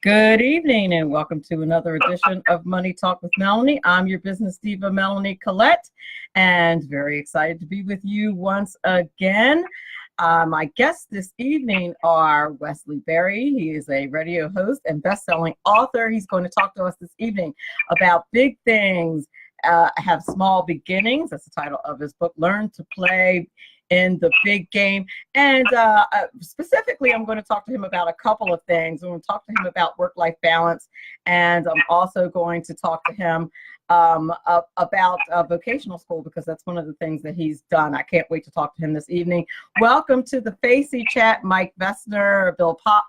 Good evening and welcome to another edition of Money Talk with Melanie. I'm your business diva, Melanie Collette, and very excited to be with you once again. My guests this evening are Wesley Berry. He is a radio host and best-selling author. He's going to talk to us this evening about big things, have small beginnings. That's the title of his book, Learn to Play in the Big Game. And specifically, I'm going to talk to him about a couple of things. I'm going to talk to him about work-life balance, and I'm also going to talk to him about vocational school, because that's one of the things that he's done. I can't wait to talk to him this evening. Welcome to the Facey Chat, Mike Vestner, Bill Poss,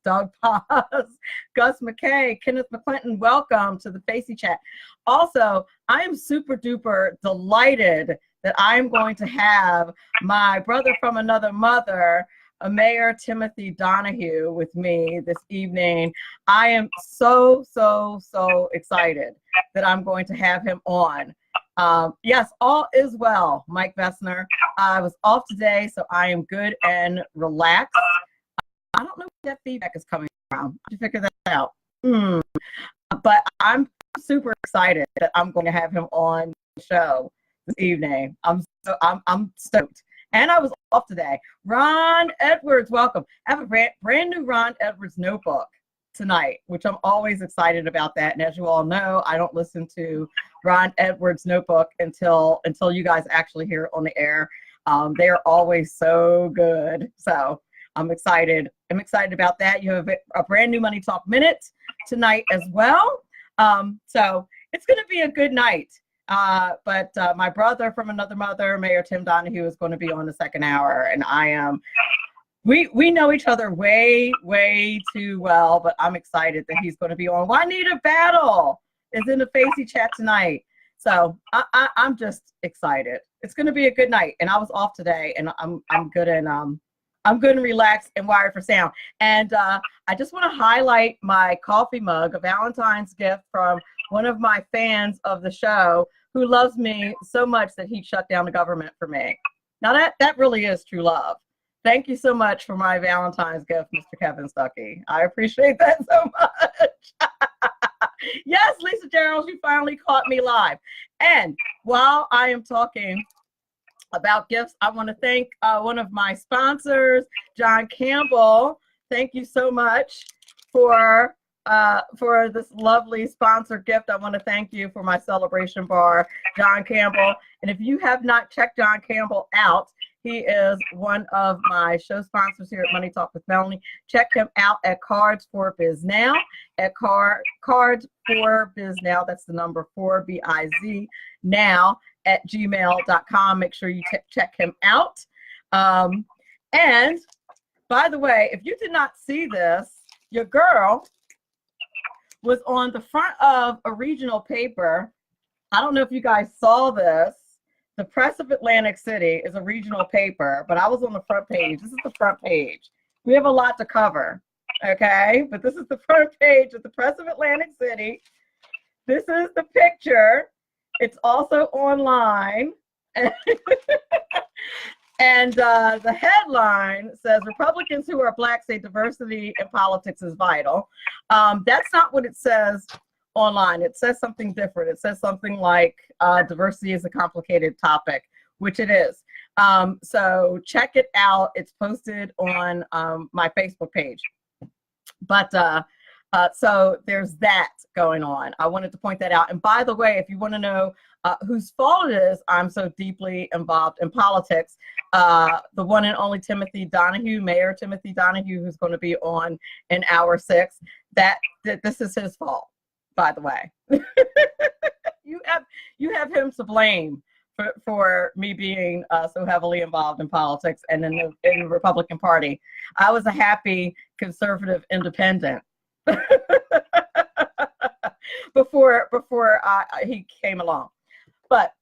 Doug Poss, Gus McKay, Kenneth McClinton. Welcome to the Facey Chat. Also, I am super duper delighted that I'm going to have my brother from another mother, Mayor Timothy Donohue, with me this evening. I am so excited that I'm going to have him on. Yes, all is well, Mike Vestner. I was off today, so I am good and relaxed. I don't know where that feedback is coming from. Did you figure that out? But I'm super excited that I'm going to have him on the show this evening. I'm stoked. And I was off today. Ron Edwards, welcome. I have a brand new Ron Edwards notebook tonight, which I'm always excited about that. And as you all know, I don't listen to Ron Edwards notebook until you guys actually hear it on the air. They are always so good. So I'm excited. I'm excited about that. You have a brand new Money Talk Minute tonight as well. So it's going to be a good night. But my brother from another mother, Mayor Tim Donohue, is going to be on the second hour, and I am. We know each other way too well, but I'm excited that he's going to be on. Juanita Battle is in the Facey Chat tonight, so I'm just excited. It's going to be a good night, and I was off today, and I'm good and relaxed and wired for sound. And I just want to highlight my coffee mug, a Valentine's gift from one of my fans of the show, who loves me so much that he shut down the government for me. Now that really is true love. Thank you so much for my Valentine's gift, Mr. Kevin Stuckey. I appreciate that so much. Yes, Lisa Gerald, you finally caught me live. And while I am talking about gifts, I want to thank one of my sponsors, John Campbell. Thank you so much for this lovely sponsor gift. I want to thank you for my celebration bar, John Campbell. And if you have not checked John Campbell out, he is one of my show sponsors here at Money Talk with Melanie. Check him out at Cards for Biz Now, at Cards for Biz Now. That's the number 4 BIZ now at gmail.com. Make sure you check him out. And by the way, if you did not see this, your girl was on the front of a regional paper. I don't know if you guys saw this. The Press of Atlantic City is a regional paper, but I was on the front page. This is the front page. We have a lot to cover, okay? But this is the front page of the Press of Atlantic City. This is the picture. It's also online. And the headline says, Republicans who are Black say diversity in politics is vital. That's not what it says online. It says something different. It says something like diversity is a complicated topic, which it is. So check it out. It's posted on my Facebook page. But so there's that going on. I wanted to point that out. And by the way, if you want to know whose fault it is I'm so deeply involved in politics, the one and only Timothy Donohue, Mayor Timothy Donohue, who's going to be on in hour 6, that this is his fault, by the way. You have him to blame for me being so heavily involved in politics and in the Republican Party. I was a happy conservative independent before he came along. But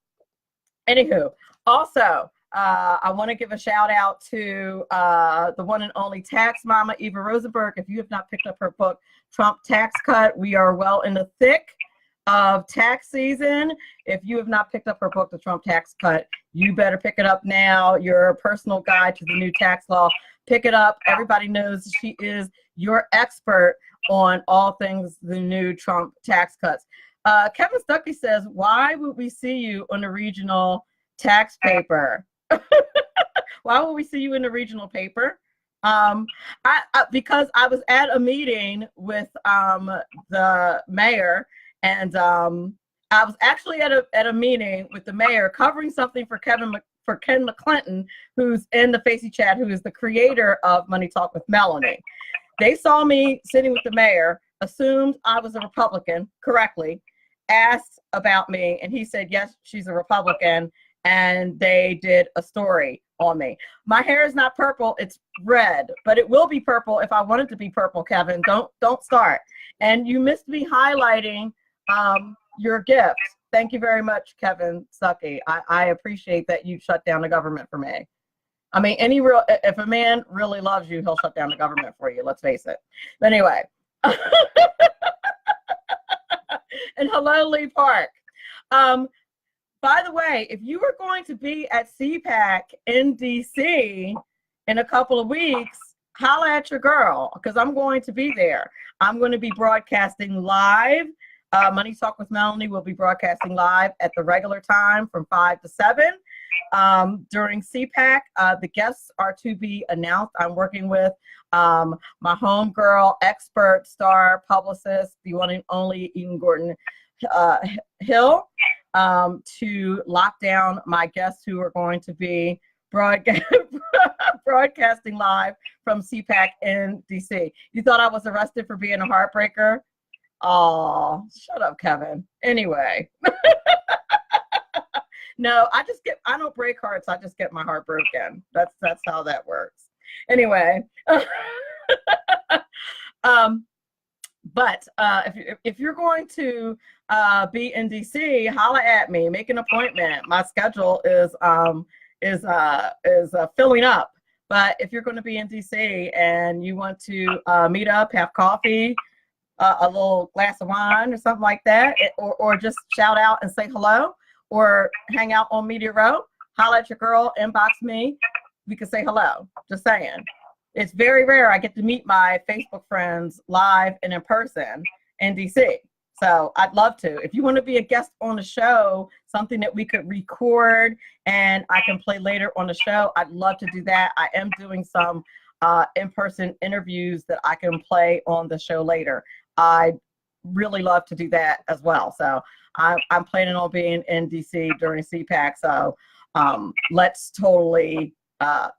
anywho, also I want to give a shout out to the one and only tax mama, Eva Rosenberg. If you have not picked up her book, Trump Tax Cut, we are well in the thick of tax season. If you have not picked up her book, The Trump Tax Cut, You better pick it up now. Your personal guide to the new tax law. Pick it up. Everybody knows she is your expert on all things the new Trump tax cuts. Kevin Stuckey says, why would we see you on the regional tax paper? Why would we see you in the regional paper? Because I was at a meeting with the mayor, and I was actually at a meeting with the mayor covering something for Ken McClinton, who's in the Facey Chat, who is the creator of Money Talk with Melanie. They saw me sitting with the mayor, assumed I was a Republican correctly, asked about me, and he said, yes, she's a Republican, and they did a story on me. My hair is not purple, it's red, but it will be purple if I want it to be purple, Kevin. Don't start. And you missed me highlighting your gift. Thank you very much, Kevin Stuckey. I appreciate that you shut down the government for me. I mean, if a man really loves you, he'll shut down the government for you, let's face it. But anyway. And hello, Lee Park. By the way, if you are going to be at CPAC in DC in a couple of weeks, holla at your girl, because I'm going to be there. I'm going to be broadcasting live. Money Talk with Melanie will be broadcasting live at the regular time from 5 to 7. During CPAC, the guests are to be announced. I'm working with my homegirl, expert, star, publicist, the one and only Eden Gordon Hill, to lock down my guests who are going to be broadcasting live from CPAC in DC. You thought I was arrested for being a heartbreaker? Oh, shut up, Kevin. Anyway. No, I don't break hearts. I just get my heart broken. That's how that works. Anyway. But if you're going to be in DC, holla at me. Make an appointment. My schedule is filling up. But if you're going to be in DC and you want to meet up, have coffee, a little glass of wine or something like that, or just shout out and say hello, or hang out on Media Row, holla at your girl, inbox me. We can say hello. Just saying. It's very rare I get to meet my Facebook friends live and in person in DC. So I'd love to. If you want to be a guest on the show, something that we could record and I can play later on the show, I'd love to do that. I am doing some in-person interviews that I can play on the show later. I'd really love to do that as well. So I'm planning on being in DC during CPAC. So let's totally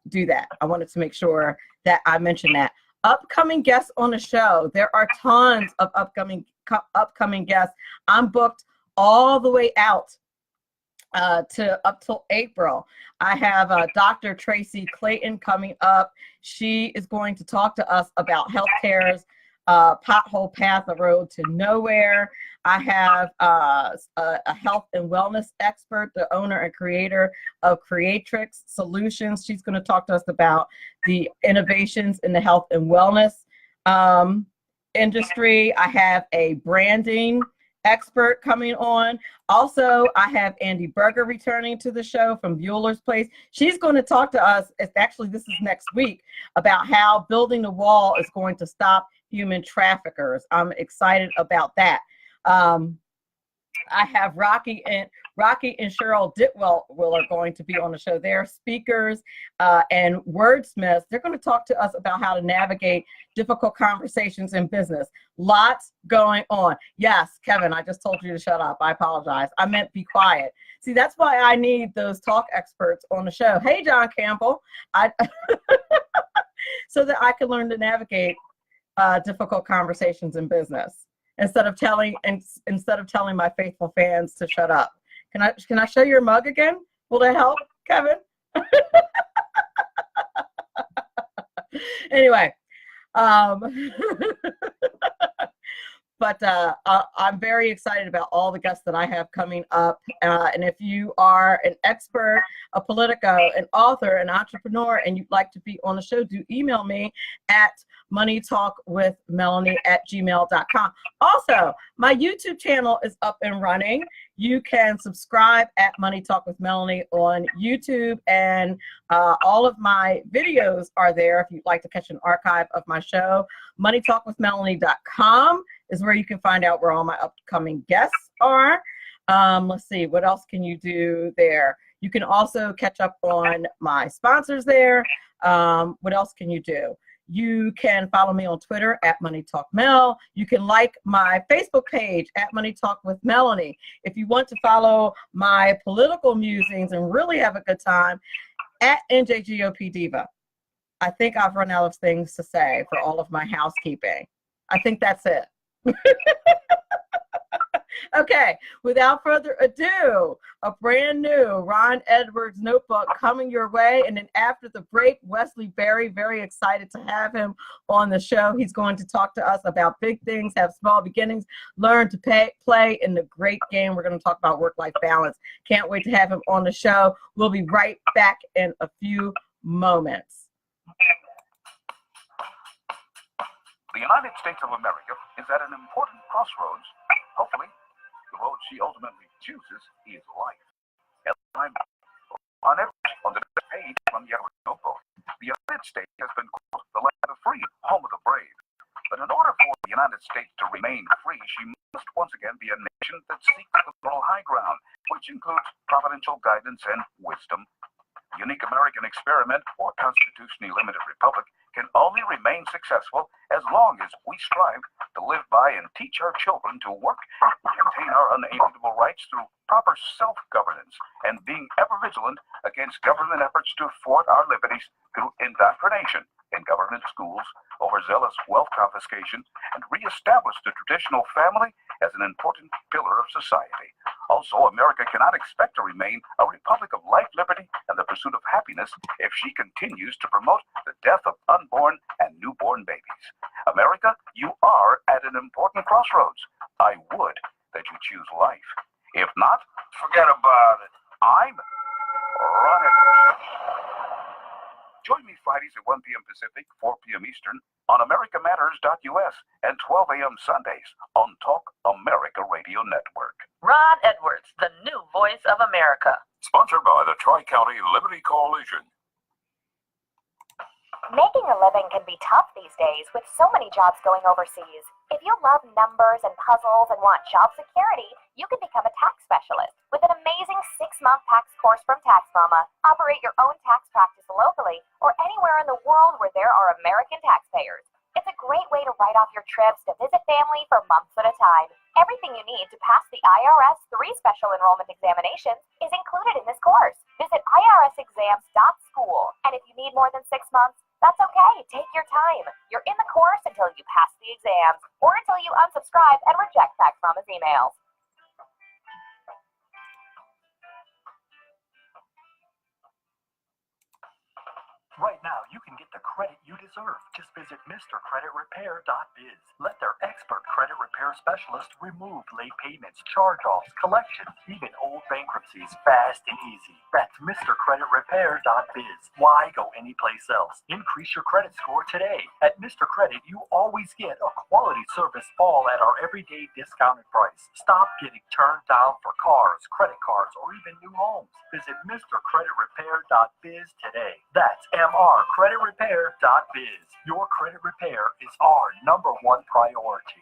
do that. I wanted to make sure that I mentioned that. Upcoming guests on the show. There are tons of upcoming guests. I'm booked all the way out to up till April. I have Dr. Tracy Clayton coming up. She is going to talk to us about healthcare's pothole path, a road to nowhere. I have a health and wellness expert, the owner and creator of Creatrix Solutions. She's going to talk to us about the innovations in the health and wellness industry. I have a branding expert coming on. Also, I have Andy Berger returning to the show from Bueller's Place. She's going to talk to us, actually this is next week, about how building the wall is going to stop human traffickers. I'm excited about that. I have Rocky and Cheryl Ditwell are going to be on the show. They're speakers and wordsmiths. They're going to talk to us about how to navigate difficult conversations in business. Lots going on. Yes, Kevin, I just told you to shut up. I apologize. I meant be quiet. See, that's why I need those talk experts on the show. Hey, John Campbell. So that I can learn to navigate difficult conversations in business instead of telling my faithful fans to shut up. Can I show your mug again? Will that help, Kevin? Anyway, but I'm very excited about all the guests that I have coming up. And if you are an expert, a Politico, an author, an entrepreneur, and you'd like to be on the show, do email me at moneytalkwithmelanie@gmail.com. Also, my YouTube channel is up and running. You can subscribe at Money Talk with Melanie on YouTube, and all of my videos are there if you'd like to catch an archive of my show. MoneyTalkWithMelanie.com is where you can find out where all my upcoming guests are. Let's see, what else can you do there? You can also catch up on my sponsors there. What else can you do? You can follow me on Twitter at Money Talk Mel. You can like my Facebook page at Money Talk with Melanie. If you want to follow my political musings and really have a good time, at NJGOP Diva. I think I've run out of things to say for all of my housekeeping. I think that's it. Okay, without further ado, a brand new Ron Edwards notebook coming your way. And then after the break, Wesley Berry, very excited to have him on the show. He's going to talk to us about big things, have small beginnings, learn to play in the great game. We're going to talk about work-life balance. Can't wait to have him on the show. We'll be right back in a few moments. The United States of America is at an important crossroads. Hopefully, the road she ultimately chooses is life. On the page from the Edwards notebook, the United States has been called the land of the free, home of the brave. But in order for the United States to remain free, she must once again be a nation that seeks the moral high ground, which includes providential guidance and wisdom. The unique American experiment, or constitutionally limited republic, can only remain successful as long as we strive to live by and teach our children to work and maintain our unalienable rights through proper self-governance and being ever vigilant against government efforts to thwart our liberties through indoctrination in government schools, overzealous wealth confiscation, and reestablish the traditional family as an important pillar of society. Also, America cannot expect to remain a republic of life, liberty, and the pursuit of happiness if she continues to promote the death of unborn and newborn babies. America, you are at an important crossroads. I would that you choose life. If not, forget about it. I'm Ron Edwards. Join me Fridays at 1 p.m. Pacific, 4 p.m. Eastern on AmericaMatters.us and 12 a.m. Sundays on Talk America Radio Network. Ron Edwards, the new voice of America. Sponsored by the Tri-County Liberty Coalition. Making a living can be tough these days with so many jobs going overseas. If you love numbers and puzzles and want job security, you can become a tax specialist with an amazing 6-month tax course from Tax Mama. Operate your own tax practice locally or anywhere in the world where there are American taxpayers. It's a great way to write off your trips to visit family for months at a time. Everything you need to pass the IRS 3 special enrollment examinations is included in this course. Visit irsexams.school, and if you need more than 6 months, that's okay. Take your time. You're in the course until you pass the exams or until you unsubscribe and reject Tax Mama's emails. Right now, you can get the credit you deserve. Just visit MrCreditRepair.biz. Let their expert credit repair specialist remove late payments, charge-offs, collections, even old bankruptcies fast and easy. That's MrCreditRepair.biz. Why go anyplace else? Increase your credit score today. At Mr. Credit, you always get a quality service all at our everyday discounted price. Stop getting turned down for cars, credit cards, or even new homes. Visit MrCreditRepair.biz today. That's MrCreditRepair.biz. Your credit repair is our #1 priority.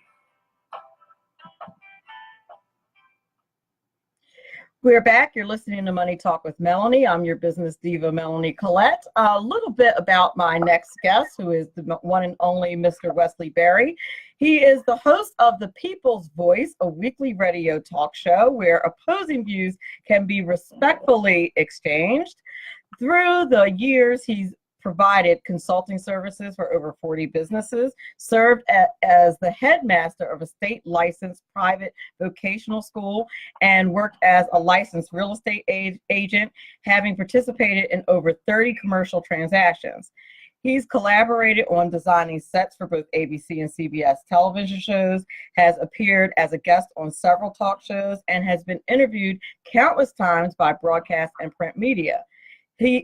We're back. You're listening to Money Talk with Melanie. I'm your business diva, Melanie Collette. A little bit about my next guest, who is the one and only Mr. Wesley Berry. He is the host of The People's Voice, a weekly radio talk show where opposing views can be respectfully exchanged. Through the years, he's provided consulting services for over 40 businesses, served as the headmaster of a state-licensed private vocational school, and worked as a licensed real estate agent, having participated in over 30 commercial transactions. He's collaborated on designing sets for both ABC and CBS television shows, has appeared as a guest on several talk shows, and has been interviewed countless times by broadcast and print media.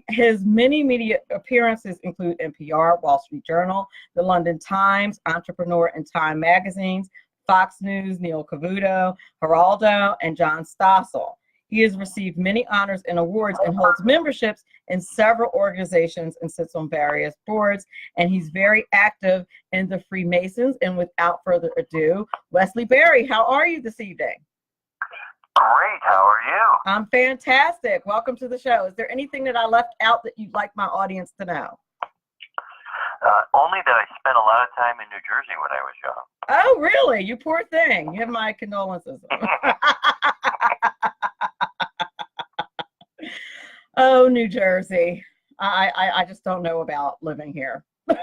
His many media appearances include NPR, Wall Street Journal, the London Times, Entrepreneur, and Time magazines, Fox News, Neil Cavuto, Geraldo, and John Stossel. He has received many honors and awards and holds memberships in several organizations and sits on various boards. And he's very active in the Freemasons. And without further ado, Wesley Berry, how are you this evening? Great. How are you? I'm fantastic. Welcome to the show. Is there anything that I left out that you'd like my audience to know? Only that I spent a lot of time in New Jersey when I was young. Oh, really? You poor thing. You have my condolences. Oh, New Jersey. I just don't know about living here. I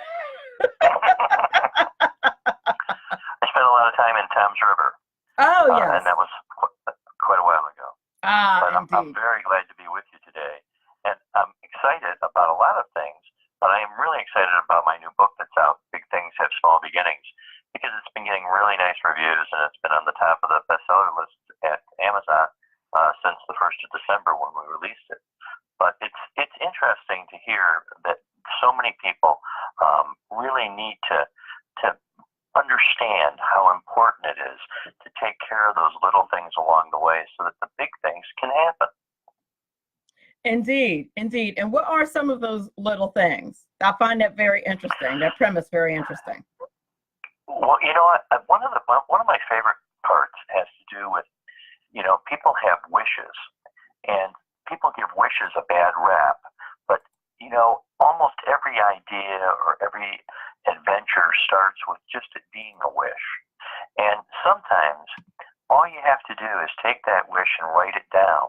spent a lot of time in Thames River. Oh, yes. And that was quite a while ago. Ah, But I'm indeed. very glad to be with you today. And I'm excited about a lot of things, but I am really excited about my new book that's out, Big Things Have Small Beginnings, because it's been getting really nice reviews, and it's been on the top of the bestseller list at Amazon since the 1st of December when we released it. But it's interesting to hear that so many people really need to understand how important it is to take care of those little things along the way so that the big things can happen. Indeed, indeed. And what are some of those little things? I find that very interesting, that premise very interesting. Well, you know what? One of my favorite parts has to do with, people have wishes, and people give wishes a bad rap, but almost every idea or every adventure starts with just it being a wish. And sometimes all you have to do is take that wish and write it down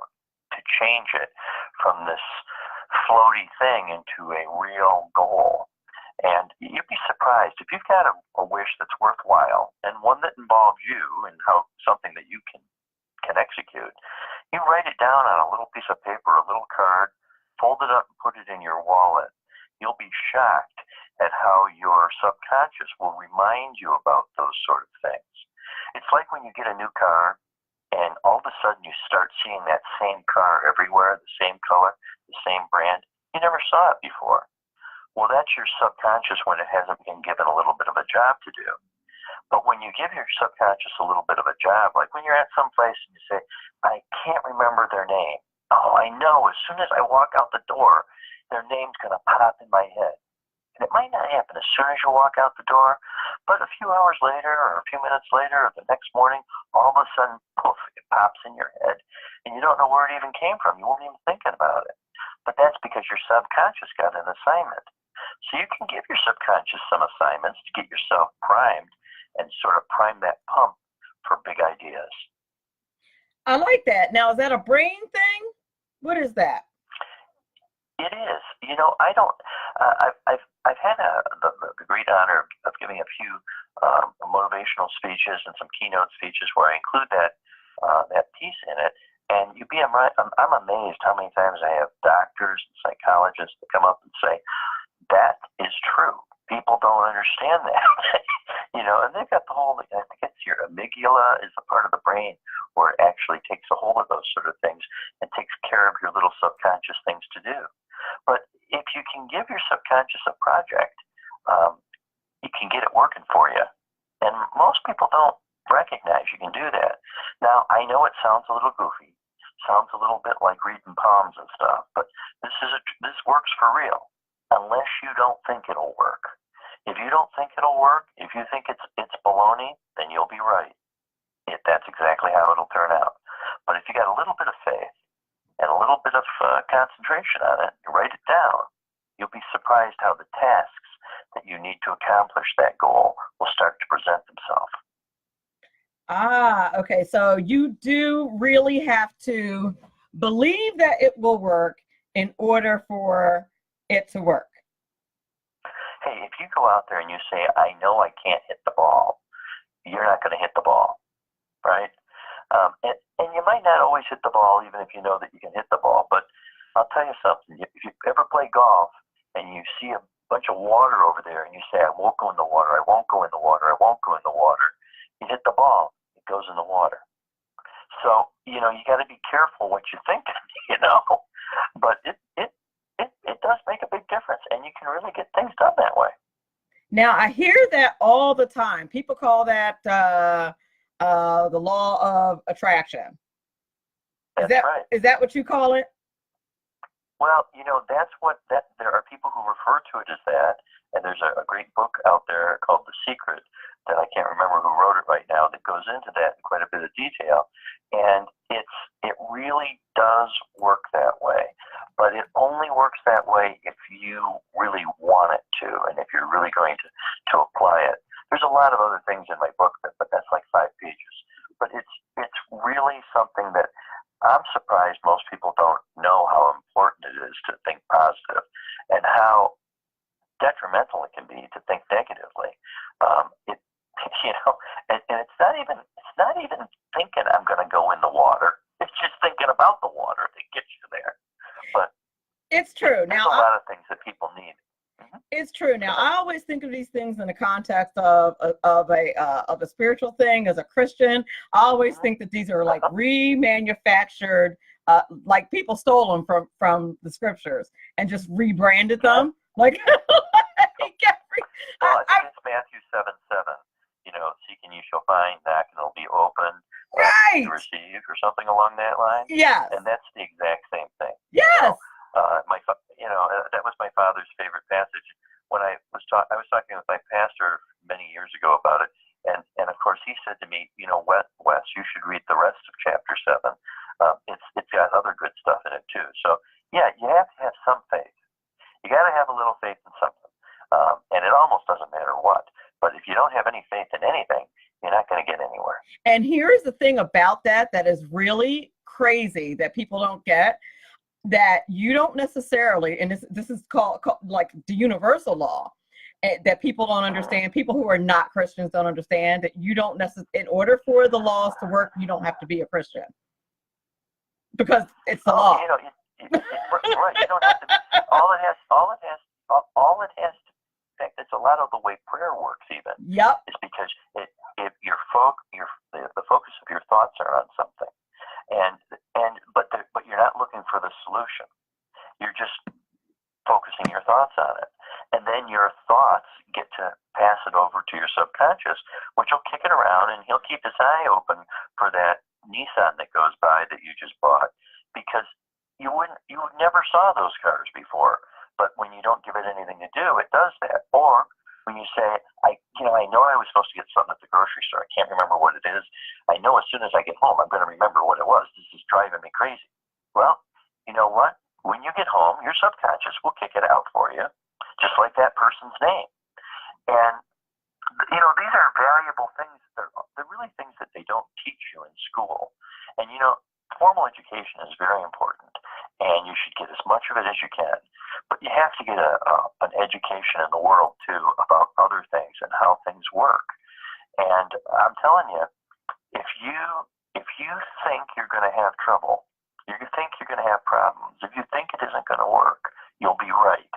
to change it from this floaty thing into a real goal. And you'd be surprised if you've got a wish that's worthwhile and one that involves you and something that you can execute. You write it down on a little piece of paper, a little card, fold it up and put it in your wallet. You'll be shocked at how your subconscious will remind you about those sort of things. It's like when you get a new car and all of a sudden you start seeing that same car everywhere, the same color, the same brand. You never saw it before. Well, that's your subconscious when it hasn't been given a little bit of a job to do. But when you give your subconscious a little bit of a job, like when you're at some place and you say, I can't remember their name. Oh, I know. As soon as I walk out the door, their name's going to pop in my head. And it might not happen as soon as you walk out the door, but a few hours later or a few minutes later or the next morning, all of a sudden, poof, it pops in your head. And you don't know where it even came from. You weren't even thinking about it. But that's because your subconscious got an assignment. So you can give your subconscious some assignments to get yourself primed and sort of prime that pump for big ideas. I like that. Now, is that a brain thing? What is that? It is. I don't. I've had the great honor of giving a few motivational speeches and some keynote speeches where I include that piece in it. And I'm amazed how many times I have doctors and psychologists that come up and say, that is true. People don't understand that. And they've got the whole, I think it's your amygdala is the part of the brain where it actually takes a hold of those sort of things and takes care of your little subconscious things to do. But if you can give your subconscious a project, you can get it working for you. And most people don't recognize you can do that. Now, I know it sounds a little goofy, sounds a little bit like reading palms and stuff, but this works for real, unless you don't think it'll work. If you don't think it'll work, if you think it's baloney, then you'll be right. That's exactly how it'll turn out. But if you got a little bit of faith and a little bit of concentration on it, you write it down, you'll be surprised how the tasks that you need to accomplish that goal will start to present themselves. Ah, okay. So you do really have to believe that it will work in order for it to work. Hey, if you go out there and you say, I know I can't hit the ball, you're not going to hit the ball, right? And you might not always hit the ball, even if you know that you can hit the ball. But I'll tell you something. If you ever play golf and you see a bunch of water over there and you say, I won't go in the water, I won't go in the water, I won't go in the water, you hit the ball, it goes in the water. So, you got to be careful what you think, but it does make a big difference, and you can really get things done that way. Now, I hear that all the time. People call that the law of attraction. That's right. Is that what you call it? Well, there are people who refer to it as that, and there's a great book out there called The Secret that I can't remember who wrote it right now that goes into that in quite a bit of detail, and it really does work that way, but it only works that way if you really want it to, and if you're really going to apply it. There's a lot of other things in my book, but that's like 5 pages, but it's really something that I'm surprised most people don't know how important it is to think positive and how detrimental it can be to think negatively. And it's not even thinking I'm going to go in the water. It's just thinking about the water that gets you there. But it's true. There's a lot of things that people need. It's true. Now, I always think of these things in the context of a spiritual thing. As a Christian, I always think that these are like remanufactured, like people stole them from the scriptures and just rebranded them. Like, well, I think it's Matthew 7:7. Seek and you shall find, knock and it'll be open, right? To receive, or something along that line. Yes. And that's the exact same thing. Yes. That was my father's favorite passage. When I was talking with my pastor many years ago about it, and of course he said to me, Wes, you should read the rest of chapter 7. It's got other good stuff in it too. So yeah, you have to have some faith. You got to have a little faith in something, and it almost doesn't matter what. But if you don't have any faith in anything, you're not going to get anywhere. And here's the thing about that is really crazy that people don't get, that you don't necessarily, and this is called like the universal law, that people don't understand. People who are not Christians don't understand that you don't necessarily, in order for the laws to work, you don't have to be a Christian, because it's the law. Right. You don't have to be. All it has to. In fact, it's a lot of the way prayer works. Even. Yep. Is because if the focus of your thoughts are on something, but you're not looking for the solution. You're just focusing your thoughts on it, and then your thoughts get to pass it over to your subconscious, which will kick it around, and he'll keep his eye open for that Nissan that goes by that you just bought, because you never saw those cars before. But when you don't give it anything to do, it does that. Or when you say, I know I was supposed to get something at the grocery store. I can't remember what it is. I know as soon as I get home, I'm going to remember what it was. This is driving me crazy. Well, you know what? When you get home, your subconscious will kick it out for you, just like that person's name. And, these are valuable things. They're really things that they don't teach you in school. And, formal education is very important, and you should get as much of it as you can. But you have to get an education in the world, too, about other things and how things work. And I'm telling you, if you think you're going to have trouble, you think you're going to have problems, if you think it isn't going to work, you'll be right.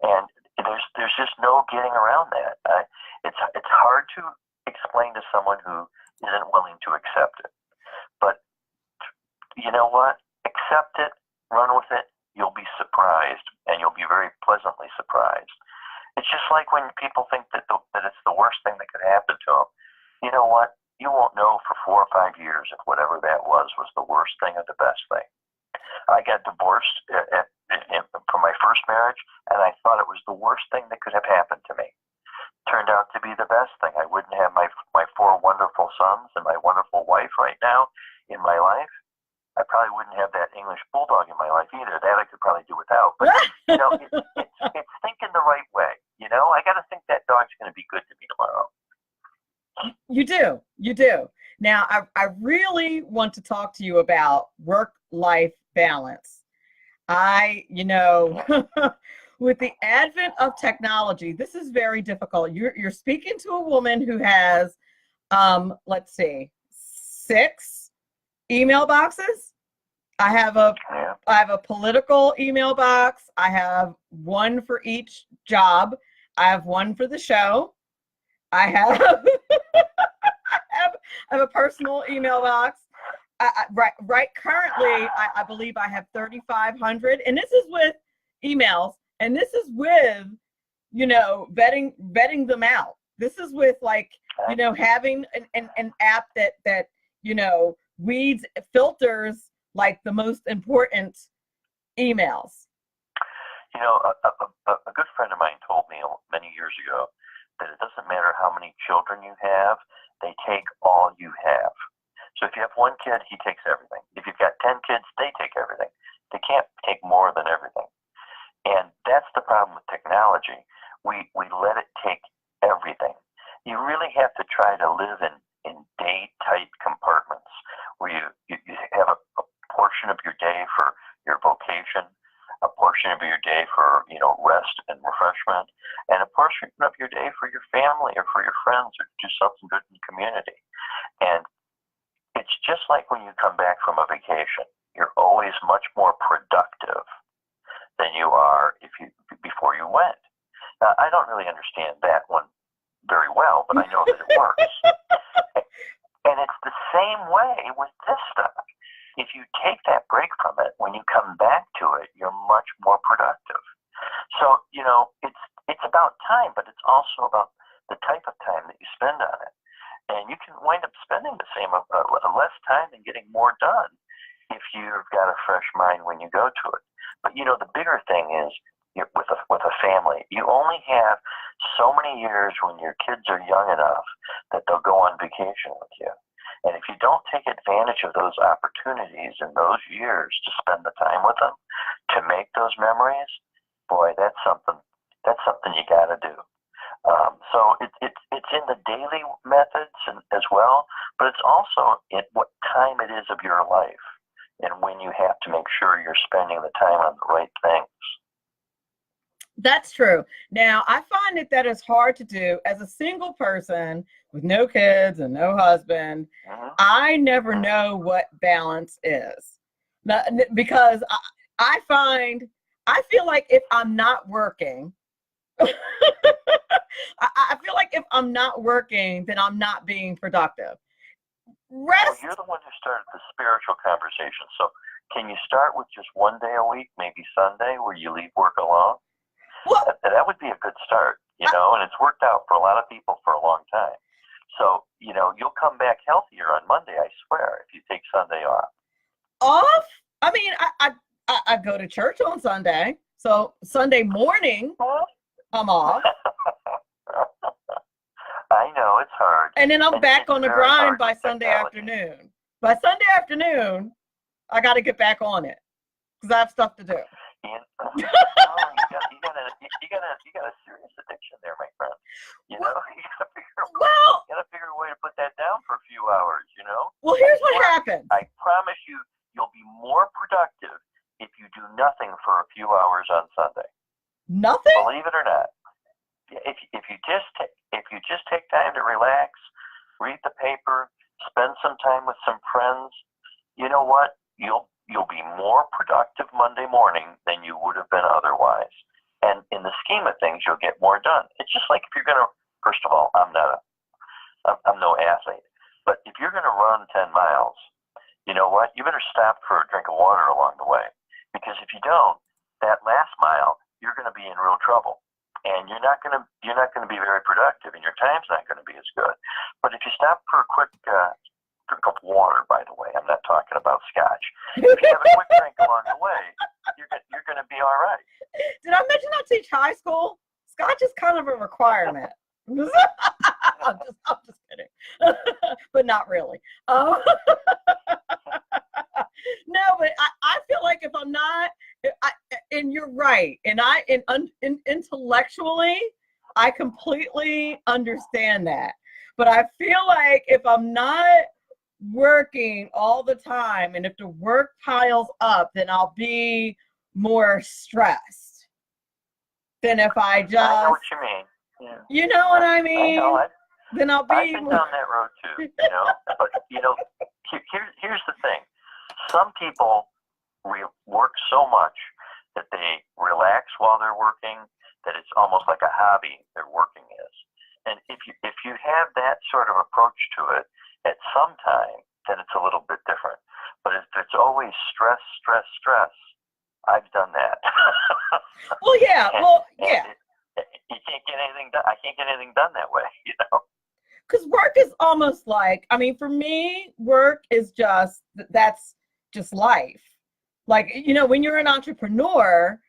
And there's just no getting around that. It's hard to explain to someone who isn't willing to accept it. But you know what? Accept it, run with it. You'll be surprised, and you'll be very pleasantly surprised. It's just like when people think that it's the worst thing that could happen to them. You know what? You won't know for 4 or 5 years if whatever that was the worst thing or the best thing. I got divorced from my first marriage, and I thought it was the worst thing that could have happened to me. Turned out to be the best thing. I wouldn't have my 4 wonderful sons and my wonderful wife right now in my life. I probably wouldn't have that English bulldog in my life either. That I could probably do without. But it's thinking the right way. I got to think that dog's going to be good to me tomorrow. You do. Now, I really want to talk to you about work-life balance. With the advent of technology, this is very difficult. You're speaking to a woman who has, 6 email boxes. I have a political email box. I have one for each job. I have one for the show. I have I have a personal email box. Right. Currently, I believe I have 3,500, and this is with emails, and this is with, vetting them out. This is with like, you know, having an app that, you know, weeds, filters like the most important emails. You know, a good friend of mine told me many years ago that it doesn't matter how many children you have, they take all you have. So if you have one kid, he takes everything. If you've got 10 kids, they take everything. They can't take more than everything. And that's the problem with technology. We let it take everything. You really have to try to live in day-tight compartments where you have a portion of your day for your vocation, a portion of your day for, you know, rest and refreshment, and a portion of your day for your family or for your friends or do something good in the community. And it's just like when you come back from a vacation. You're always much more productive than you are before you went. Now, I don't really understand that one very well, but I know that it works. And it's the same way with this stuff. If you take that break from it, when you come back to it, you're much more productive. So, you know, it's about time, but it's also about the type of time that you spend on it. And you can wind up spending the same, less time and getting more done if you've got a fresh mind when you go to it. But, you know, the bigger thing is with a family, you only have so many years when your kids are young enough that they'll go on vacation with you. And if you don't take advantage of those opportunities in those years to spend the time with them, to make those memories, boy, that's something you got to do. So it's in the daily methods as well, but it's also in what time it is of your life and when you have to make sure you're spending the time on the right things. That's true. Now, I find that is hard to do as a single person with no kids and no husband. Mm-hmm. I never know what balance is because I feel like if I'm not working, I feel like if I'm not working, then I'm not being productive. Well, you're the one who started the spiritual conversation. So can you start with just one day a week, maybe Sunday, where you leave work alone? Well, that would be a good start, you know, and it's worked out for a lot of people for a long time. So, you know, you'll come back healthier on Monday, I swear, if you take Sunday off. Off? I mean, I go to church on Sunday. So Sunday morning, I'm off. I know, it's hard. And then I'm back on the grind by Sunday technology. afternoon. By Sunday afternoon, I got to get back on it because I have stuff to do. You got a serious addiction there, my friend. You know, you got to figure a way to put that down for a few hours. You know. Well, here's what happens. I promise you'll be more productive if you do nothing for a few hours on Sunday. Nothing? Believe it or not. If you just take time to relax, read the paper, spend some time with some friends, you know what? You'll be more productive Monday morning than you would have been otherwise. And in the scheme of things, you'll get more done. It's just like if you're going to, first of all, I'm no athlete, but if you're going to run 10 miles, you know what? You better stop for a drink of water along the way. Because if you don't, that last mile, you're going to be in real trouble. And you're not going to be very productive, and your time's not going to be as good. But if you stop for a quick drink of water, by the way, I'm not talking about scotch. If you have a quick drink along the way, you're going to be all right. Did I mention I teach high school? Scotch is kind of a requirement. I'm just kidding, but not really. No, but I feel like if I'm not, and you're right, and intellectually, I completely understand that. But I feel like if I'm not working all the time, and if the work piles up, then I'll be more stressed than if I just. I know what you mean. Yeah. You know what I mean? I know. Then I'll be. I've been down that road too, you know. But you know, here's the thing: some people work so much that they relax while they're working that it's almost like a hobby. Their working is, and if you have that sort of approach to it at some time, then it's a little bit different. But if it's always stress, I've done that. Well, yeah. You can't get anything done. I can't get anything done that way, you know. Because work is almost like, I mean, for me, work is that's just life. Like, you know, when you're an entrepreneur,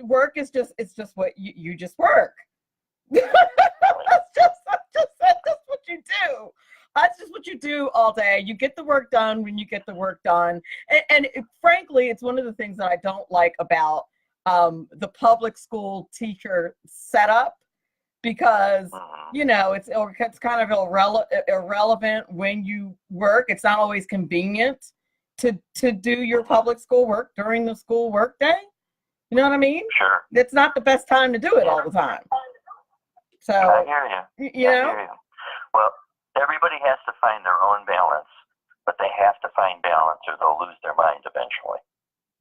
work is it's just what you just work. That's what you do. That's just what you do all day. You get the work done when you get the work done. And frankly, it's one of the things that I don't like about the public school teacher setup, because, you know, it's kind of irrelevant when you work. It's not always convenient to do your public school work during the school work day. You know what I mean? Sure. It's not the best time to do it all the time. So, I hear you. You know? I hear you. Well, everybody has to find their own balance, but they have to find balance or they'll lose their mind eventually.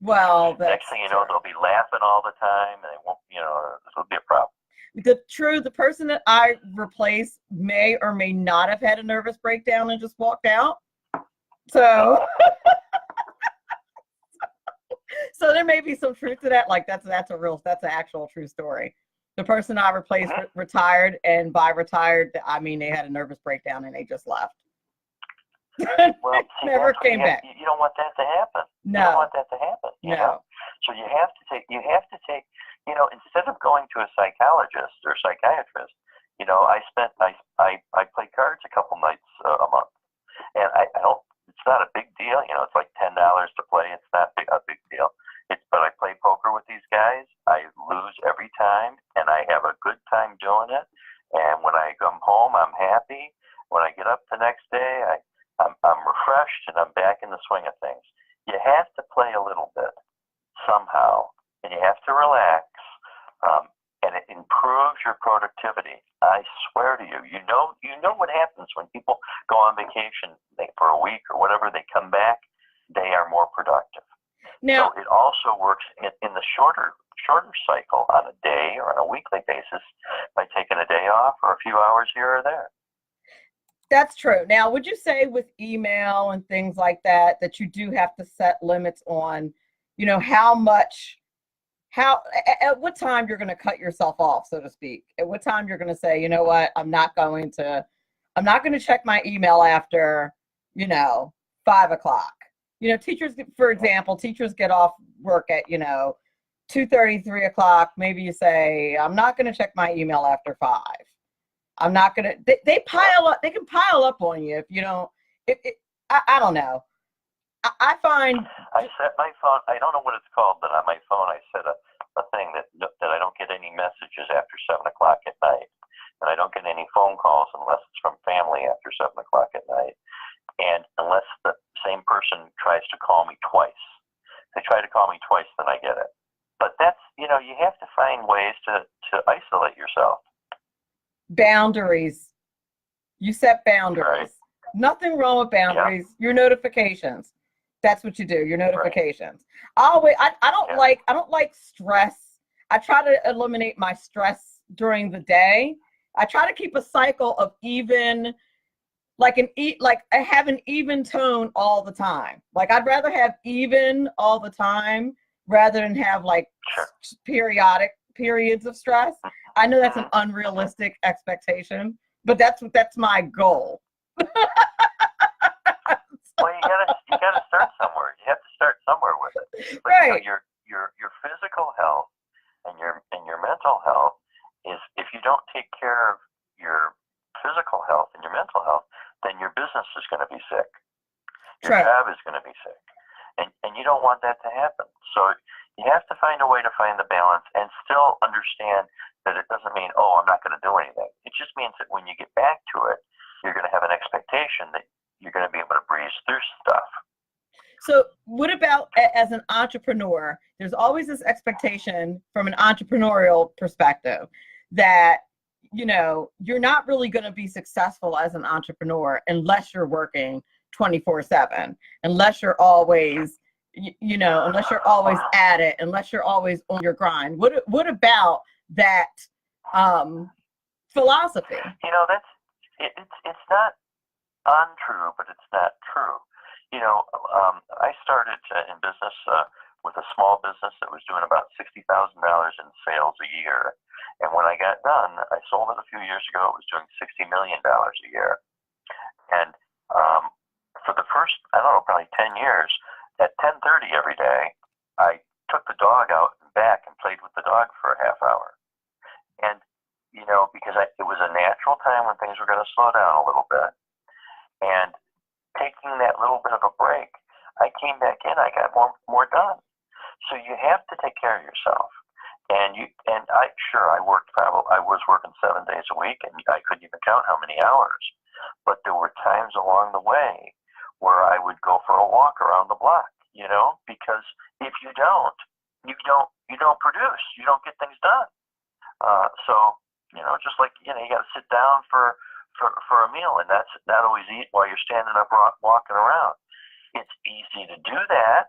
Well, next thing you know, they'll be laughing all the time, and they won't, you know, this will be a problem. The person that I replaced may or may not have had a nervous breakdown and just walked out. So, so there may be some truth to that. Like that's an actual true story. The person I replaced retired, and by retired, I mean they had a nervous breakdown and they just left. Well, see, never came back. You don't want that to happen. No. You don't want that to happen. You know? So you have to take, you know, instead of going to a psychologist or psychiatrist, you know, I play cards a couple nights a month, and I don't. It's not a big deal. You know, it's like $10 to play. It's not a big deal. But I play poker with these guys. I lose every time, and I have a good time doing it. And when I come home, I'm happy. When I get up the next day, I'm refreshed and I'm back in the swing of things. You have to play a little bit somehow, and you have to relax, and it improves your productivity. I swear to you, you know what happens when people go on vacation for a week or whatever. They come back, they are more productive. Now, so it also works in the shorter cycle on a day or on a weekly basis by taking a day off or a few hours here or there. that's true. Now, would you say with email and things like that you do have to set limits on, you know, at what time you're going to cut yourself off, so to speak? At what time you're going to say, you know what, I'm not going to check my email after, you know, 5 o'clock. You know, teachers, for example, get off work at, you know, 2:30, 3 o'clock. Maybe you say, I'm not going to check my email after 5. I'm not going to, they pile up, they can pile up on you if you don't, I don't know. I find. I set my phone, I don't know what it's called, but on my phone I set a thing that I don't get any messages after 7 o'clock at night. And I don't get any phone calls unless it's from family after 7 o'clock at night. And unless the same person tries to call me twice. If they try to call me twice, then I get it. But that's, you know, you have to find ways to isolate yourself. Boundaries. You set boundaries. Right. Nothing wrong with boundaries. Yeah. Your notifications. That's what you do. Your notifications. Right. I don't like stress. I try to eliminate my stress during the day. I try to keep a cycle of even, I have an even tone all the time. Like I'd rather have even all the time rather than have periodic periods of stress. I know that's an unrealistic expectation, but that's my goal. Well, you gotta start somewhere. You have to start somewhere with it. But, right. You know, your physical health and your mental health is, if you don't take care of your physical health and your mental health, then your business is going to be sick. Your job is going to be sick, and you don't want that to happen. So you have to find a way to find the balance and still understand that it doesn't mean, oh, I'm not going to do anything. It just means that when you get back to it, you're going to have an expectation that you're going to be able to breeze through stuff. So what about as an entrepreneur? There's always this expectation from an entrepreneurial perspective that, you know, you're not really going to be successful as an entrepreneur unless you're working 24/7, unless you're always, unless you're always at it, unless you're always on your grind. What about that philosophy? You know, it's not untrue, but it's not true. You know, I started in business with a small business that was doing about $60,000 in sales a year. And when I got done, I sold it a few years ago. It was doing $60 million a year. And for the first, I don't know, probably 10 years, at 10:30 every day, I took the dog out and back and played with the dog for a half hour. And, you know, because it was a natural time when things were going to slow down a little bit. And taking that little bit of a break, I came back in, I got more done. So you have to take care of yourself. And I was working 7 days a week, and I couldn't even count how many hours. But there were times along the way where I would go for a walk around the block, you know, because if you don't produce, you don't get things done. So, you know, just like, you know, you got to sit down for a meal, and that's not always eat while you're standing up walking around. It's easy to do that,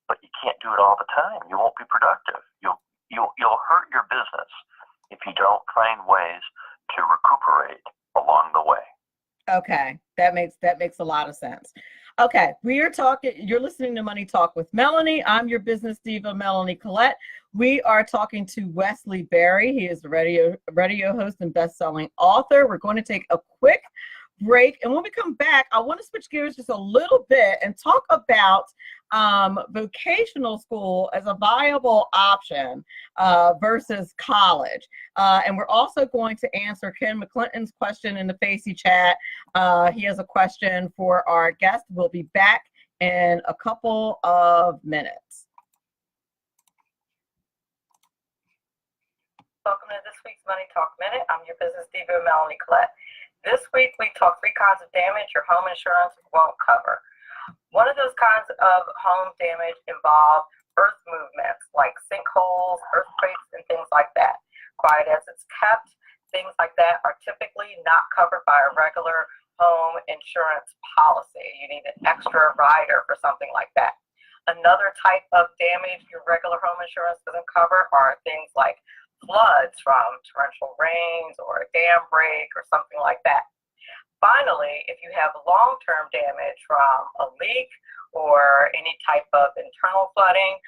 but you can't do it all the time. You won't be productive. You'll hurt your business if you don't find ways to recuperate along the way. Okay, that makes a lot of sense. Okay, you're listening to Money Talk with Melanie. I'm your business diva, Melanie Collette. We are talking to Wesley Berry. He is a radio host and best-selling author. We're going to take a quick break, and when we come back, I want to switch gears just a little bit and talk about vocational school as a viable option versus college. And we're also going to answer Ken McClinton's question in the Facey chat. He has a question for our guest. We'll be back in a couple of minutes. Welcome to this week's Money Talk Minute. I'm your business diva, Melanie Collette. This week, we talk 3 kinds of damage your home insurance won't cover. One of those kinds of home damage involve earth movements like sinkholes, earthquakes, and things like that. Quiet as it's kept, things like that are typically not covered by a regular home insurance policy. You need an extra rider for something like that. Another type of damage your regular home insurance doesn't cover are things like floods from torrential rains or a dam break or something like that. Finally, if you have long-term damage from a leak or any type of internal flooding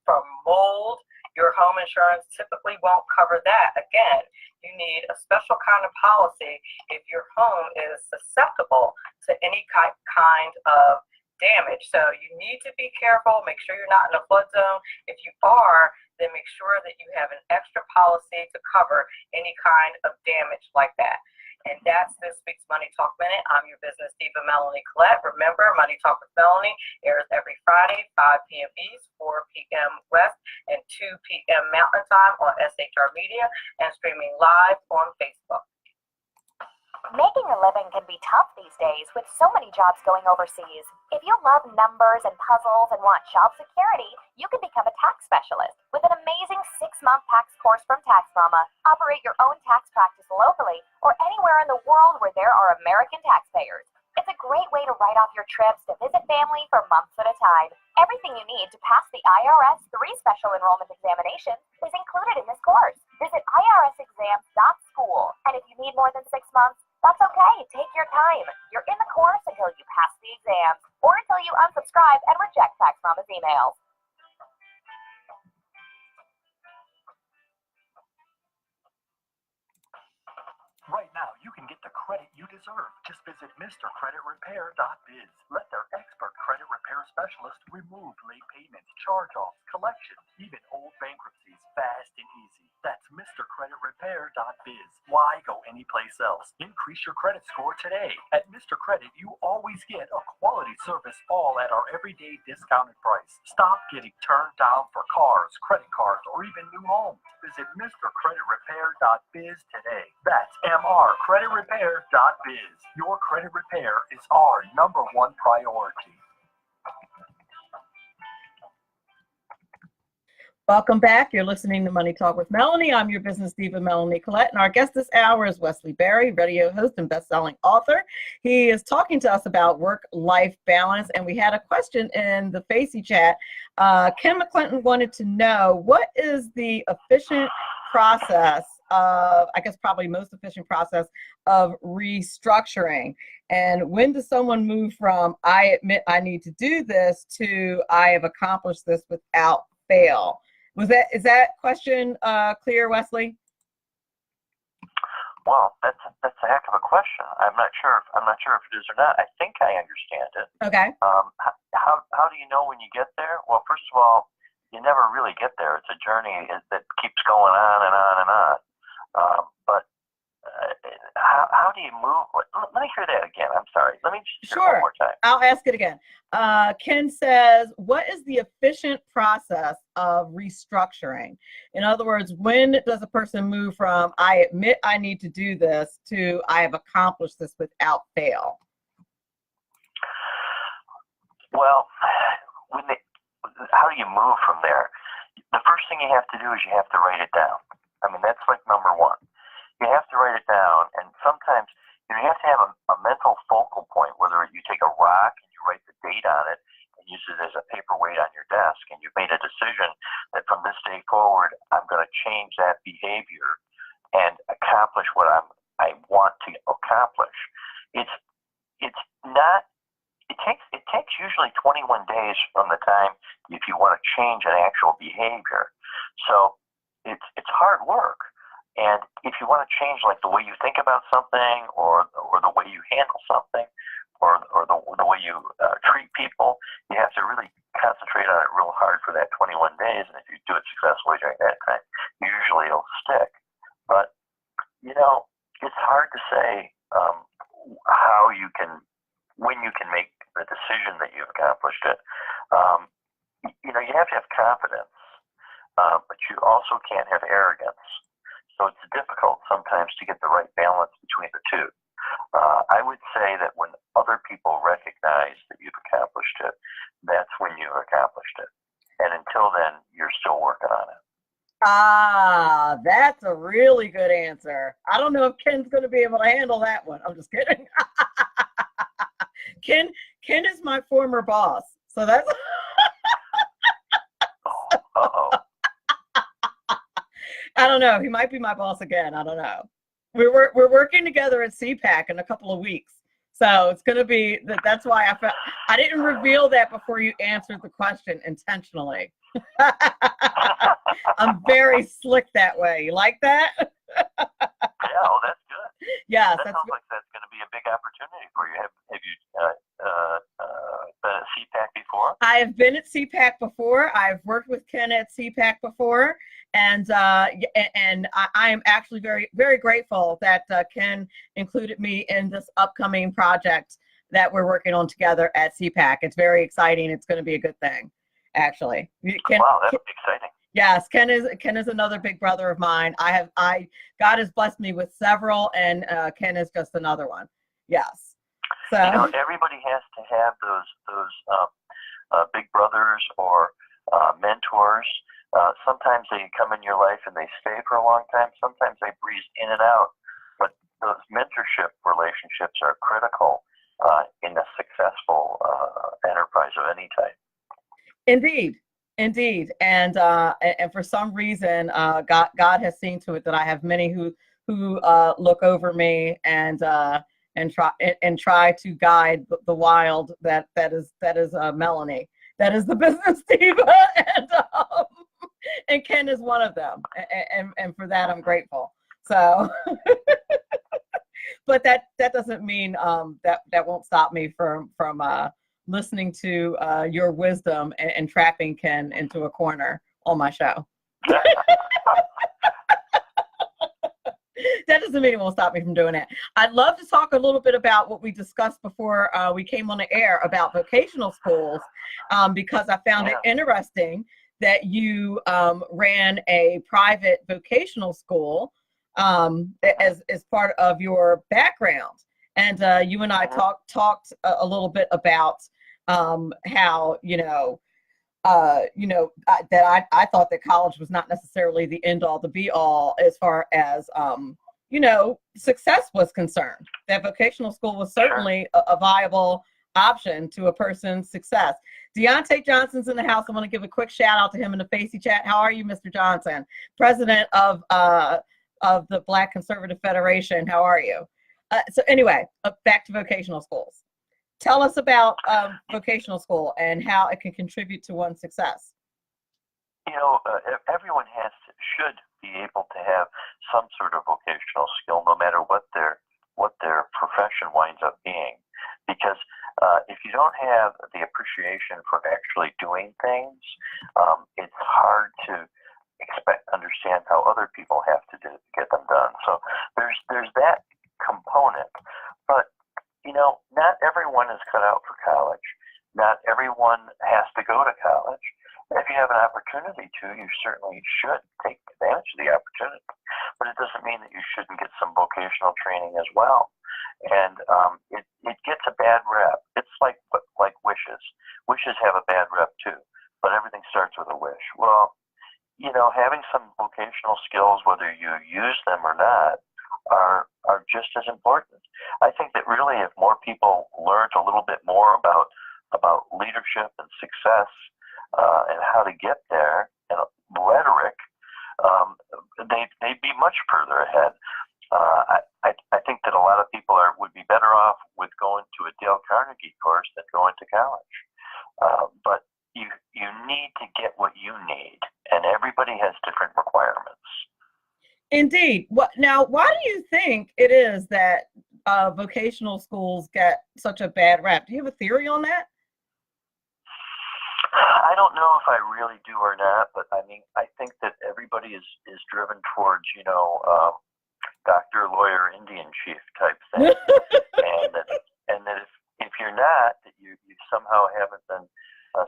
from mold, your home insurance typically won't cover that. Again, you need a special kind of policy if your home is susceptible to any kind of damage. So you need to be careful. Make sure you're not in a flood zone. If you are, then make sure that you have an extra policy to cover any kind of damage like that. And that's this week's Money Talk Minute. I'm your business diva, Melanie Collette. Remember, Money Talk with Melanie airs every Friday, 5 p.m. East, 4 p.m. West, and 2 p.m. Mountain Time on SHR Media and streaming live on Facebook. Making a living can be tough these days with so many jobs going overseas. If you love numbers and puzzles and want job security, you can become a tax specialist with an amazing 6-month tax course from Tax Mama. Operate your own tax practice locally or anywhere in the world where there are American taxpayers. It's a great way to write off your trips to visit family for months at a time. Everything you need to pass the IRS 3 special enrollment examination is included in this course. Visit irsexams.school, and if you need more than 6 months, that's okay. Take your time. You're in the course until you pass the exams or until you unsubscribe and reject Tax Mama's emails. Right now, you can get the credit you deserve. Just visit MrCreditRepair.biz. Let their expert credit repair specialist remove late payments, charge-offs, collections, even old bankruptcies fast and easy. That's MrCreditRepair.biz. Why go anyplace else? Increase your credit score today. At Mr. Credit, you always get a quality service, all at our everyday discounted price. Stop getting turned down for cars, credit cards, or even new homes. Visit MrCreditRepair.biz today. That's MrCreditRepair.biz. Your credit repair is our #1 priority. Welcome back. You're listening to Money Talk with Melanie. I'm your business diva, Melanie Collette, and our guest this hour is Wesley Berry, radio host and best-selling author. He is talking to us about work-life balance, and we had a question in the Facey chat. Ken McClinton wanted to know, what is the efficient process of, I guess probably most efficient process of restructuring. And when does someone move from I admit I need to do this to I have accomplished this without fail? Is that question clear, Wesley? Well, that's a heck of a question. I'm not sure if it is or not. I think I understand it. Okay. How do you know when you get there? Well, first of all, you never really get there. It's a journey that keeps going on and on and on. But how do you move? Let me hear that again. I'm sorry. Let me just hear it one more time. I'll ask it again. Ken says, what is the efficient process of restructuring? In other words, when does a person move from I admit I need to do this to I have accomplished this without fail? Well, how do you move from there? The first thing you have to do is you have to write it down. I mean, that's like number one. You have to write it down, and sometimes you have to have a mental focal point, whether you take a rock and you write the date on it and use it as a paperweight on your desk, and you've made a decision that from this day forward, I'm going to change that behavior and accomplish what I want to accomplish. It takes usually 21 days from the time if you want to change an actual behavior. So it's hard work. And if you want to change like the way you think about something or the way you handle something or the way you treat people, you have to really concentrate on it real hard for that 21 days. And if you do it successfully during that time, usually it'll stick. But, it's hard to say when you can make the decision that you've accomplished it. You have to have confidence, but you also can't have arrogance. So it's difficult sometimes to get the right balance between the two. I would say that when other people recognize that you've accomplished it, that's when you've accomplished it. And until then, you're still working on it. Ah, that's a really good answer. I don't know if Ken's going to be able to handle that one. I'm just kidding. Ken is my former boss. So that's... Uh-oh. I don't know. He might be my boss again. I don't know. We're working together at CPAC in a couple of weeks. So it's going to be that's why I didn't reveal that before you answered the question intentionally. I'm very slick that way. You like that? Yeah, well, that's good. Yes. That sounds like that's going to be a big opportunity for you. Have you been at CPAC before? I have been at CPAC before. I've worked with Ken at CPAC before. And I am actually very, very grateful that Ken included me in this upcoming project that we're working on together at CPAC. It's very exciting. It's going to be a good thing, actually. Wow, that's exciting. Yes, Ken is another big brother of mine. God has blessed me with several, and Ken is just another one. Yes. So everybody has to have those big brothers or mentors. Sometimes they come in your life and they stay for a long time. Sometimes they breeze in and out. But those mentorship relationships are critical in a successful enterprise of any type. Indeed. And for some reason, God has seen to it that I have many who look over me and try to guide the wild that is Melanie. That is the business diva, and Ken is one of them, and for that I'm grateful. So, but that doesn't mean that won't stop me from listening to your wisdom and trapping Ken into a corner on my show. That doesn't mean it won't stop me from doing it. I'd love to talk a little bit about what we discussed before we came on the air about vocational schools, because I found it interesting that you ran a private vocational school as part of your background. And you and I talked a little bit about how, that I thought that college was not necessarily the end all, the be all as far as, success was concerned. That vocational school was certainly a viable option to a person's success. Deontay Johnson's in the house. I want to give a quick shout out to him in the Facey chat. How are you, Mr. Johnson? President of of the Black Conservative Federation. How are you? So anyway, back to vocational schools. Tell us about vocational school and how it can contribute to one's success. Everyone should be able to have some sort of vocational skill, no matter what their profession winds up being. Because if you don't have the appreciation for actually doing things, it's hard to understand how other people have to get them done. So there's that component. But not everyone is cut out for college. Not everyone has to go to college. If you have an opportunity to, you certainly should take advantage of the opportunity. But it doesn't mean that you shouldn't get some vocational training as well. And it gets a bad rep. It's like wishes. Wishes have a bad rep too. But everything starts with a wish. Well, having some vocational skills, whether you use them or not, are just as important. I think that really, if more people learned a little bit more about leadership and success and how to get there, and rhetoric, they'd be much further ahead. I think that a lot of people would be better off with going to a Dale Carnegie course than going to college. But you need to get what you need, and everybody has different requirements. Indeed. Now, why do you think it is that vocational schools get such a bad rap? Do you have a theory on that? I don't know if I really do or not, but I mean, I think that everybody is driven towards, doctor, lawyer, Indian chief type thing. and that if you're not, that you somehow haven't been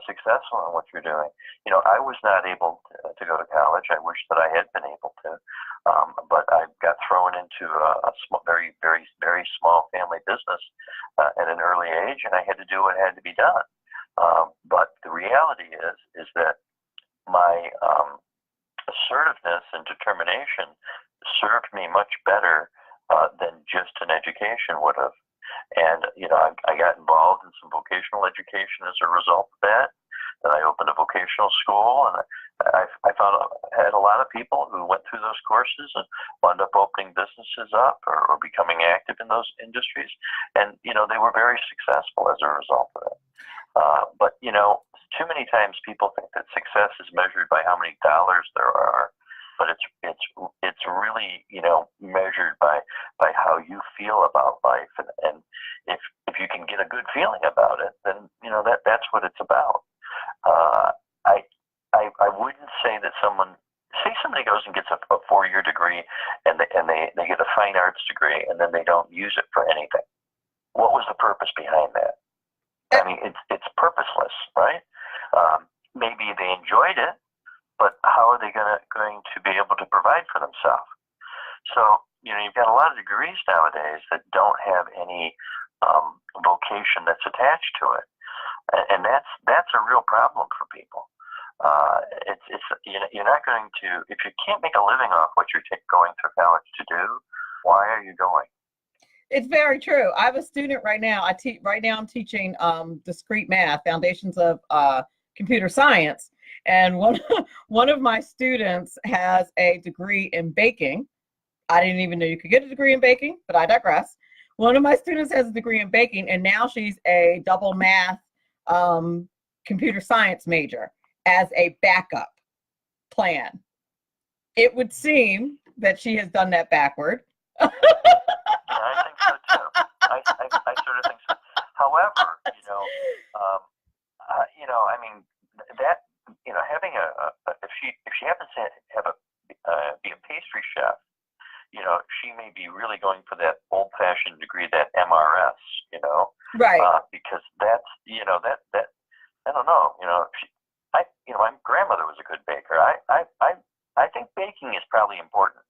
successful in what you're doing. I was not able to go to college. I wish that I had been able to, but I got thrown into a small, very, very, very small family business at an early age, and I had to do what had to be done. But the reality is that my assertiveness and determination served me much better than just an education would have. And, I got involved in some vocational education as a result of that. Then I opened a vocational school, and I had a lot of people who went through those courses and wound up opening businesses up or becoming active in those industries. And, they were very successful as a result of it. But, too many times people think that success is measured by how many dollars there are. But it's really, measured by how you feel about life. And if you can get a good feeling about it, then, that's what it's about. I wouldn't say that somebody goes and gets a 4-year degree and they get a fine arts degree and then they don't use it for anything. What was the purpose behind that? I mean, it's purposeless, right? Maybe they enjoyed it, but how are they going to be able to provide for themselves? So, you've got a lot of degrees nowadays that don't have any vocation that's attached to it. And that's a real problem for people. You're not going to, if you can't make a living off what you're going through college to do, why are you going? It's very true. I have a student right now. Right now I'm teaching discrete math, foundations of computer science. And one of my students has a degree in baking. I didn't even know you could get a degree in baking, but I digress. One of my students has a degree in baking, and now she's a double math computer science major as a backup plan. It would seem that she has done that backward. I think so too. I sort of think so. However, I mean, that, having if she happens to have be a pastry chef, she may be really going for that old-fashioned degree, that MRS, right? Because that's, that I don't know, my grandmother was a good baker. I think baking is probably important,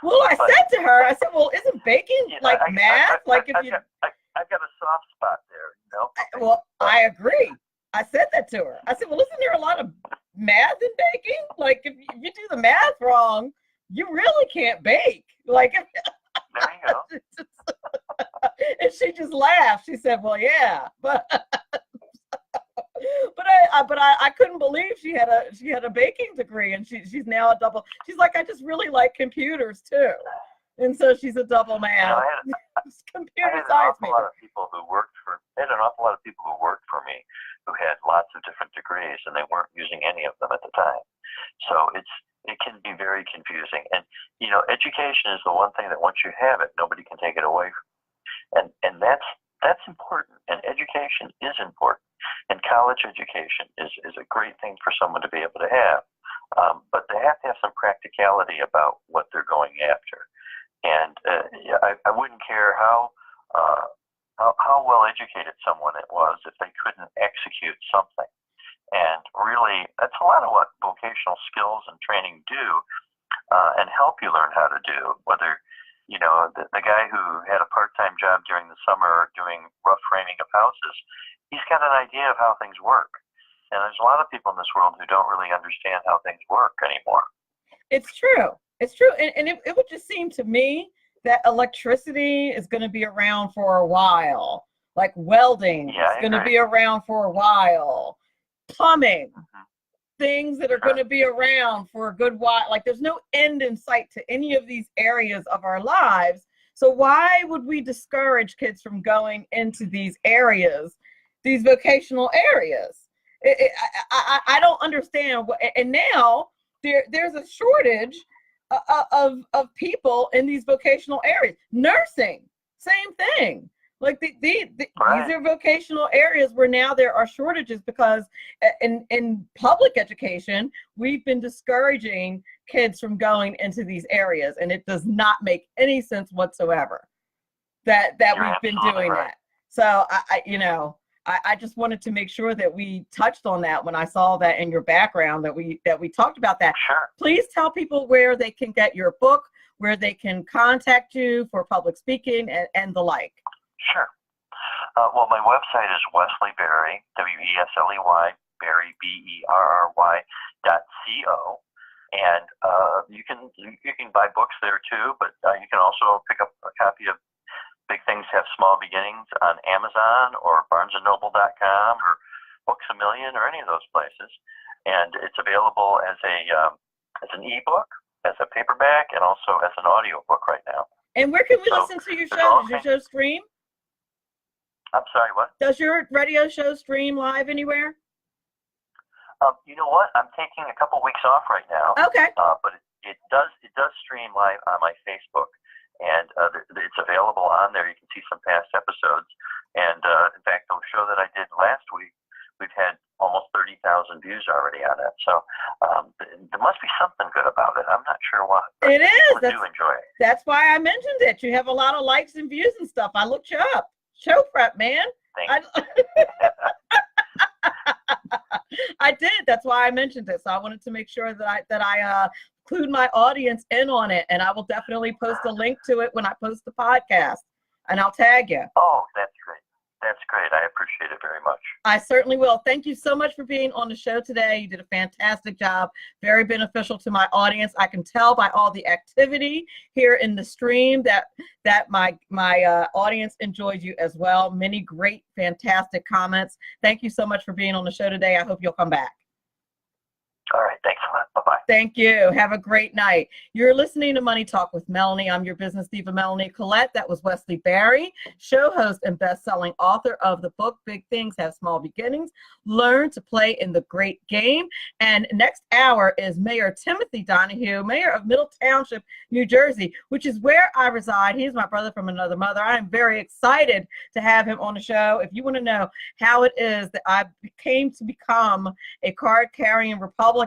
Well, I said to her, I said, well, isn't baking like math? I've got a soft spot there, Well, I agree. I said that to her. I said, well, isn't there a lot of math in baking? Like, if you do the math wrong, you really can't bake. Like, there you go. And she just laughed. She said, well, yeah, but I couldn't believe she had a baking degree, and she's now a double. She's like, I just really like computers too, and so she's a double man. I had Computer an science awful major. lot of people who worked for me who had lots of different degrees, and they weren't using any of them at the time. So it can be very confusing. And education is the one thing that once you have it, nobody can take it away from you. And that's important. And education is important. And college education is a great thing for someone to be able to have. But they have to have some practicality about what they're going after. And I wouldn't care how well educated someone it was if they couldn't execute something. And really, that's a lot of what vocational skills and training do, and help you learn how to do. Whether the guy who had a part-time job during the summer doing rough framing of houses, he's got an idea of how things work. And there's a lot of people in this world who don't really understand how things work anymore. It's true. It's true. And it would just seem to me that electricity is going to be around for a while. Like welding is going to be around for a while. Plumbing, things that are going to be around for a good while. Like there's no end in sight to any of these areas of our lives. So why would we discourage kids from going into these areas, these vocational areas? I don't understand. And now there's a shortage of people in these vocational areas. Nursing, same thing. Like these are vocational areas where now there are shortages because in public education, we've been discouraging kids from going into these areas, and it does not make any sense whatsoever that we've been doing that. So I just wanted to make sure that we touched on that when I saw that in your background that we talked about that. Sure. Please tell people where they can get your book, where they can contact you for public speaking and the like. Sure. Well, my website is Wesley Berry, Wesley, Berry, BERRY.co, and you can buy books there too. But you can also pick up a copy of Big Things Have Small Beginnings on Amazon or BarnesandNoble.com or Books A Million or any of those places, and it's available as an ebook, as a paperback, and also as an audio book right now. And where can we listen to your show? Does your show stream? I'm sorry, what? Does your radio show stream live anywhere? You know what? I'm taking a couple weeks off right now. Okay. But it does stream live on my Facebook, and it's available on there. You can see some past episodes. And in fact, the show that I did last week, we've had almost 30,000 views already on it. So there must be something good about it. I'm not sure what. It is. I do enjoy it. That's why I mentioned it. You have a lot of likes and views and stuff. I looked you up. Show prep, man. I did. That's why I mentioned it. So I wanted to make sure that I include my audience in on it, and I will definitely post a link to it when I post the podcast, and I'll tag you. Oh, that's great. That's great. I appreciate it very much. I certainly will. Thank you so much for being on the show today. You did a fantastic job. Very beneficial to my audience. I can tell by all the activity here in the stream that my audience enjoyed you as well. Many great, fantastic comments. Thank you so much for being on the show today. I hope you'll come back. All right. Thanks a lot. Bye-bye. Thank you. Have a great night. You're listening to Money Talk with Melanie. I'm your business diva, Melanie Collette. That was Wesley Berry, show host and best-selling author of the book, Big Things Have Small Beginnings. Learn to play in the great game. And next hour is Mayor Timothy Donohue, mayor of Middle Township, New Jersey, which is where I reside. He's my brother from another mother. I am very excited to have him on the show. If you want to know how it is that I came to become a card-carrying Republican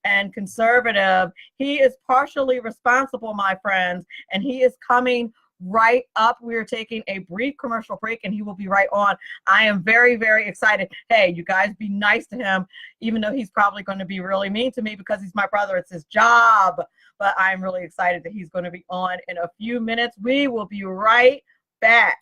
and conservative, he is partially responsible, my friends, and he is coming right up. We are taking a brief commercial break, and he will be right on. I am very, very excited. Hey, you guys be nice to him, even though he's probably going to be really mean to me because he's my brother. It's his job. But I'm really excited that he's going to be on in a few minutes. We will be right back.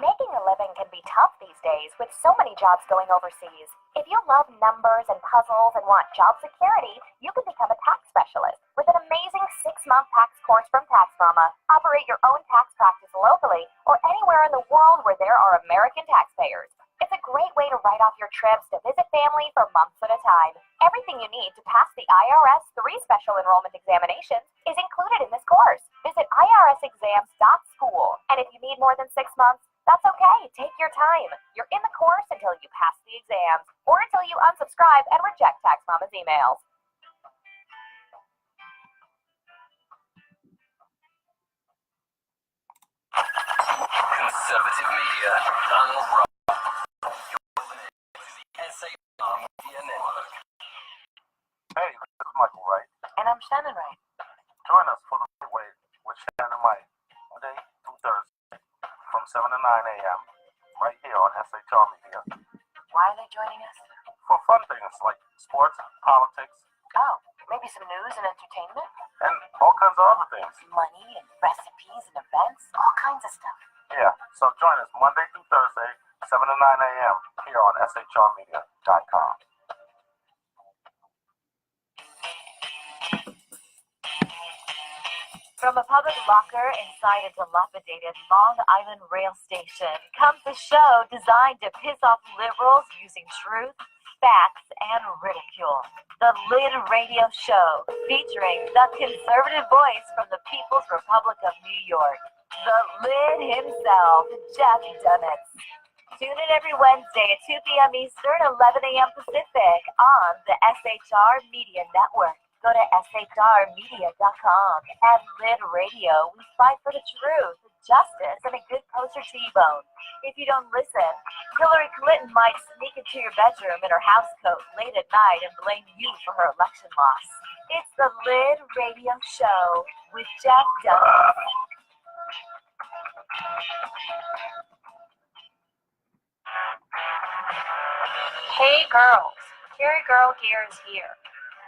Making a living can be tough these days with so many jobs going overseas. If you love numbers and puzzles and want job security, you can become a tax specialist with an amazing 6-month tax course from Tax Mama. Operate your own tax practice locally or anywhere in the world where there are American taxpayers. It's a great way to write off your trips to visit family for months at a time. Everything you need to pass the IRS 3 special enrollment examinations is included in this course. Visit irsexams.school. And if you need more than 6 months, that's okay. Take your time. You're in the course until you pass the exams or until you unsubscribe and reject Tax Mama's emails. Conservative media done wrong. You're listening to the SAR Media Network. Hey, this is Michael Wright. And I'm Shannon Wright. Join us for the Midway with Shannon Wright, Monday through Thursday from 7 to 9 a.m. right here on SHR Media. Why are they joining us? For fun things like sports, politics, Oh, maybe some news and entertainment? and all kinds of other things. Money and recipes and events? All kinds of stuff. Yeah, so join us Monday through Thursday, 7 to 9 a.m. here on shrmedia.com. From a public locker inside a dilapidated Long Island rail station comes a show designed to piss off liberals using truth, facts, and ridicule. The Lid Radio Show, featuring the conservative voice from the People's Republic of New York, the Lid himself, Jeff Dunitz. Tune in every Wednesday at 2 p.m. Eastern, 11 a.m. Pacific on the SHR Media Network. Go to shrmedia.com. At Lid Radio, we fight for the truth, justice, and a good kosher T-bone. If you don't listen, Hillary Clinton might sneak into your bedroom in her housecoat late at night and blame you for her election loss. It's the Lid Radio Show with Jeff Dunn. Hey girls, Carry Girl Gear is here.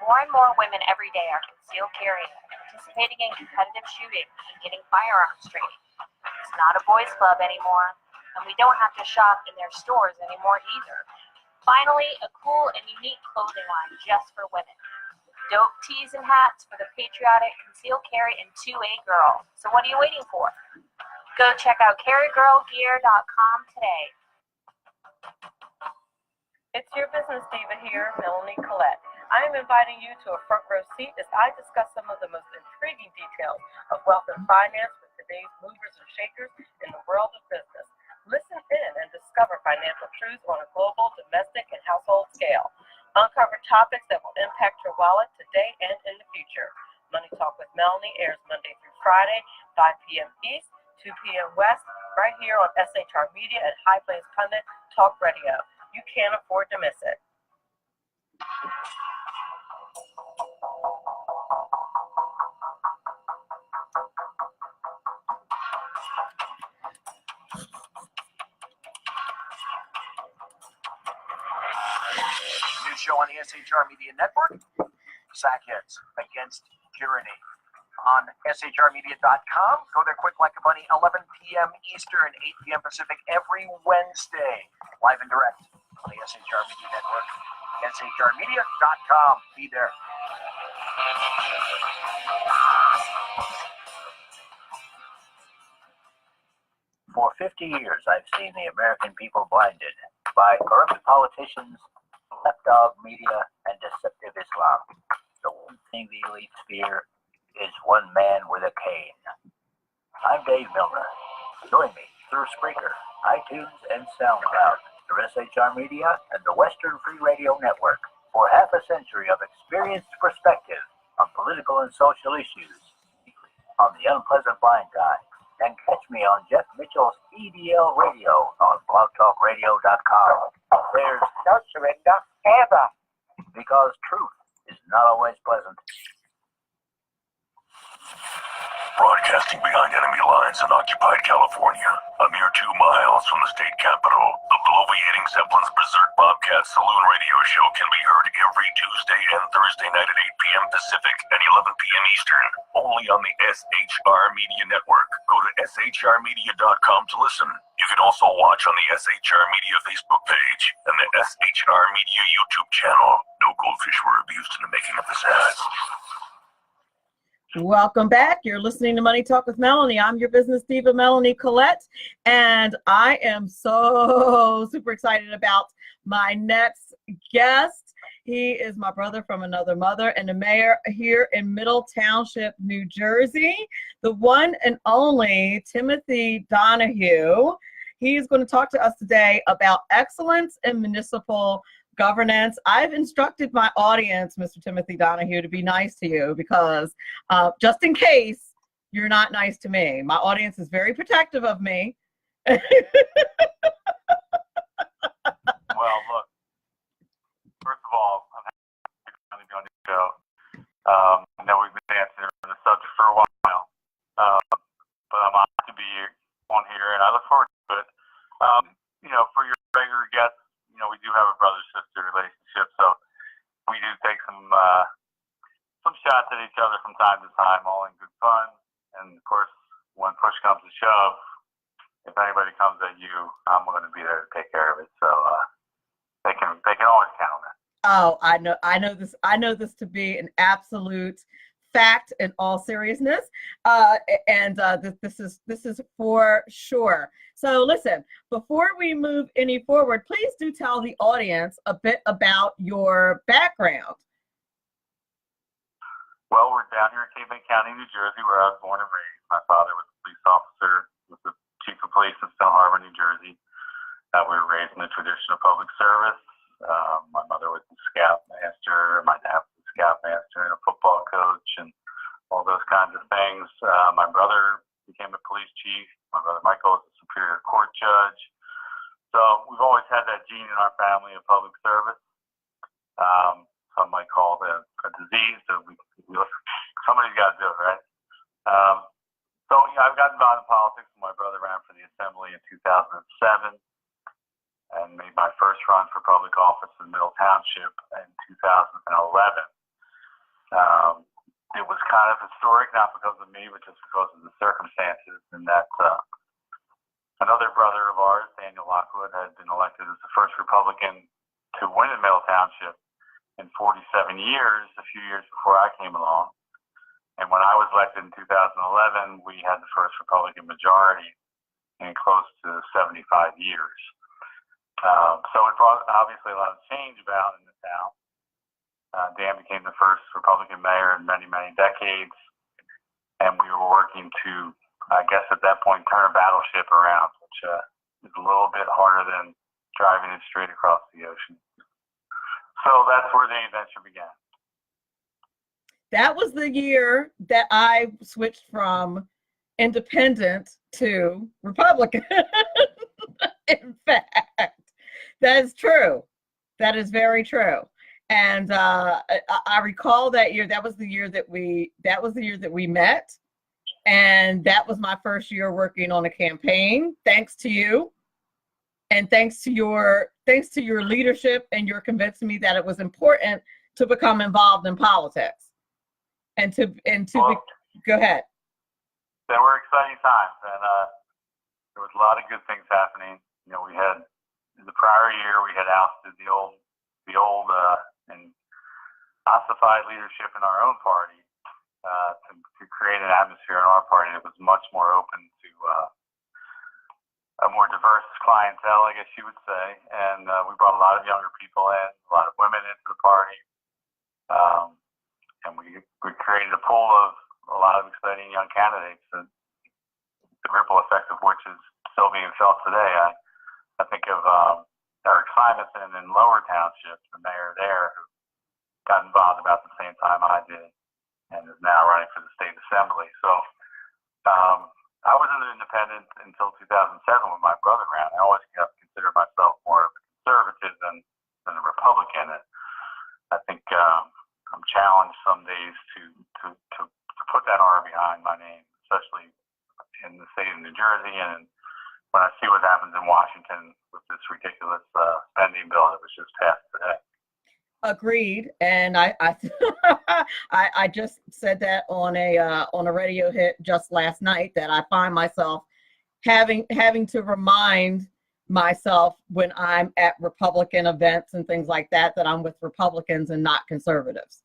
More and more women every day are concealed carrying, participating in competitive shooting, and getting firearms training. It's not a boys' club anymore, and we don't have to shop in their stores anymore either. Finally, a cool and unique clothing line just for women. Dope tees and hats for the patriotic concealed carry and 2A girl. So what are you waiting for? Go check out carrygirlgear.com today. It's your business diva here, Melanie Collette. I am inviting you to a front row seat as I discuss some of the most intriguing details of wealth and finance with today's movers and shakers in the world of business. Listen in and discover financial truths on a global, domestic, and household scale. Uncover topics that will impact your wallet today and in the future. Money Talk with Melanie airs Monday through Friday, 5 p.m. East, 2 p.m. West, right here on SHR Media and High Plains Pundit Talk Radio. You can't afford to miss it. New show on the SHR Media Network, Sackheads Against Tyranny. On shrmedia.com. Go there quick like a bunny, 11 p.m. Eastern, 8 p.m. Pacific every Wednesday. Live and direct on the SHR Media Network. shrmedia.com. Be there. For 50 years, I've seen the American people blinded by corrupt politicians, lapdog media, and deceptive Islam. The one thing the elites fear is one man with a cane. I'm Dave Milner. Join me through Spreaker, iTunes, and SoundCloud through SHR Media and the Western Free Radio Network for half a century of experienced perspective on political and social issues on the Unpleasant Blind Guy. And catch me on Jeff Mitchell's EDL Radio on blogtalkradio.com. There's no surrender ever, because truth is not always pleasant. Broadcasting behind enemy lines in occupied California, a mere 2 miles from the state capital, the bloviating Zeppelin's Berserk Bobcat Saloon radio show can be heard every Tuesday and Thursday night at 8 p.m. Pacific and 11 p.m. Eastern, only on the SHR Media Network. Go to shrmedia.com to listen. You can also watch on the SHR Media Facebook page and the SHR Media YouTube channel. No goldfish were abused in the making of this ad. Welcome back. You're listening to Money Talk with Melanie. I'm your business diva, Melanie Collette, and I am so super excited about my next guest. He is my brother from another mother and the mayor here in Middle Township, New Jersey, the one and only Timothy Donohue. He's going to talk to us today about excellence in municipal governance. I've instructed my audience, Mr. Timothy Donohue, to be nice to you because just in case you're not nice to me. My audience is very protective of me. Well, look, first of all, I'm happy to be on the show. I know we've been dancing on the subject for a while, but I'm honored to be on here, and I look forward to it. For your regular guests, we do have a brother-sister relationship, so we do take some shots at each other from time to time, all in good fun. And of course, when push comes to shove, if anybody comes at you, I'm going to be there to take care of it. So they can always count on that. Oh, I know this to be an absolute fact in all seriousness, this is for sure. So listen, before we move any forward, please do tell the audience a bit about your background. Well, we're down here in Cape County, New Jersey, where I was born and raised. My father was a police officer, was the chief of police in Stone Harbor, New Jersey. We were raised in the tradition of public service. My mother was a scoutmaster. My dad was a scoutmaster and a football coach and all those kinds of things. My brother became a police chief. My brother Michael was a superior court judge. So we've always had that gene in our family of public service. Some might call it a disease. So somebody's got to do it, right? I've gotten involved in politics. My brother ran for the assembly in 2007 and made my first run for public office in Middle Township in 2011. It was kind of historic, not because of me, but just because of the circumstances, and that another brother of ours, Daniel Lockwood, had been elected as the first Republican to win in Middle Township in 47 years, a few years before I came along. And when I was elected in 2011, we had the first Republican majority in close to 75 years. So it brought obviously a lot of change about in the town. Dan became the first Republican mayor in many, many decades, and we were working to, I guess at that point, turn a battleship around, which is a little bit harder than driving it straight across the ocean. So that's where the adventure began. That was the year that I switched from independent to Republican. In fact, that is true. That is very true. And I recall that year. That was the year that we met, and that was my first year working on a campaign. Thanks to you, and thanks to your leadership, and your convincing me that it was important to become involved in politics. Go ahead. There were exciting times, and there was a lot of good things happening. We had in the prior year we had ousted the old and ossified leadership in our own party to create an atmosphere in our party that was much more open to a more diverse clientele, I guess you would say. And we brought a lot of younger people in, a lot of women into the party, and we created a pool of a lot of exciting young candidates, and the ripple effect of which is still being felt today. I think of Eric Simonson in Lower Township, the mayor there, who got involved about the same time I did and is now running for the state assembly. So I was an independent until 2007 when my brother ran. I always considered myself more of a conservative than a Republican. And I think I'm challenged some days to put that R behind my name. especially in the state of New Jersey, and when I see what happens in Washington with this ridiculous spending bill that was just passed today. Agreed, and I I just said that on a radio hit just last night, that I find myself having to remind myself when I'm at Republican events and things like that, that I'm with Republicans and not conservatives.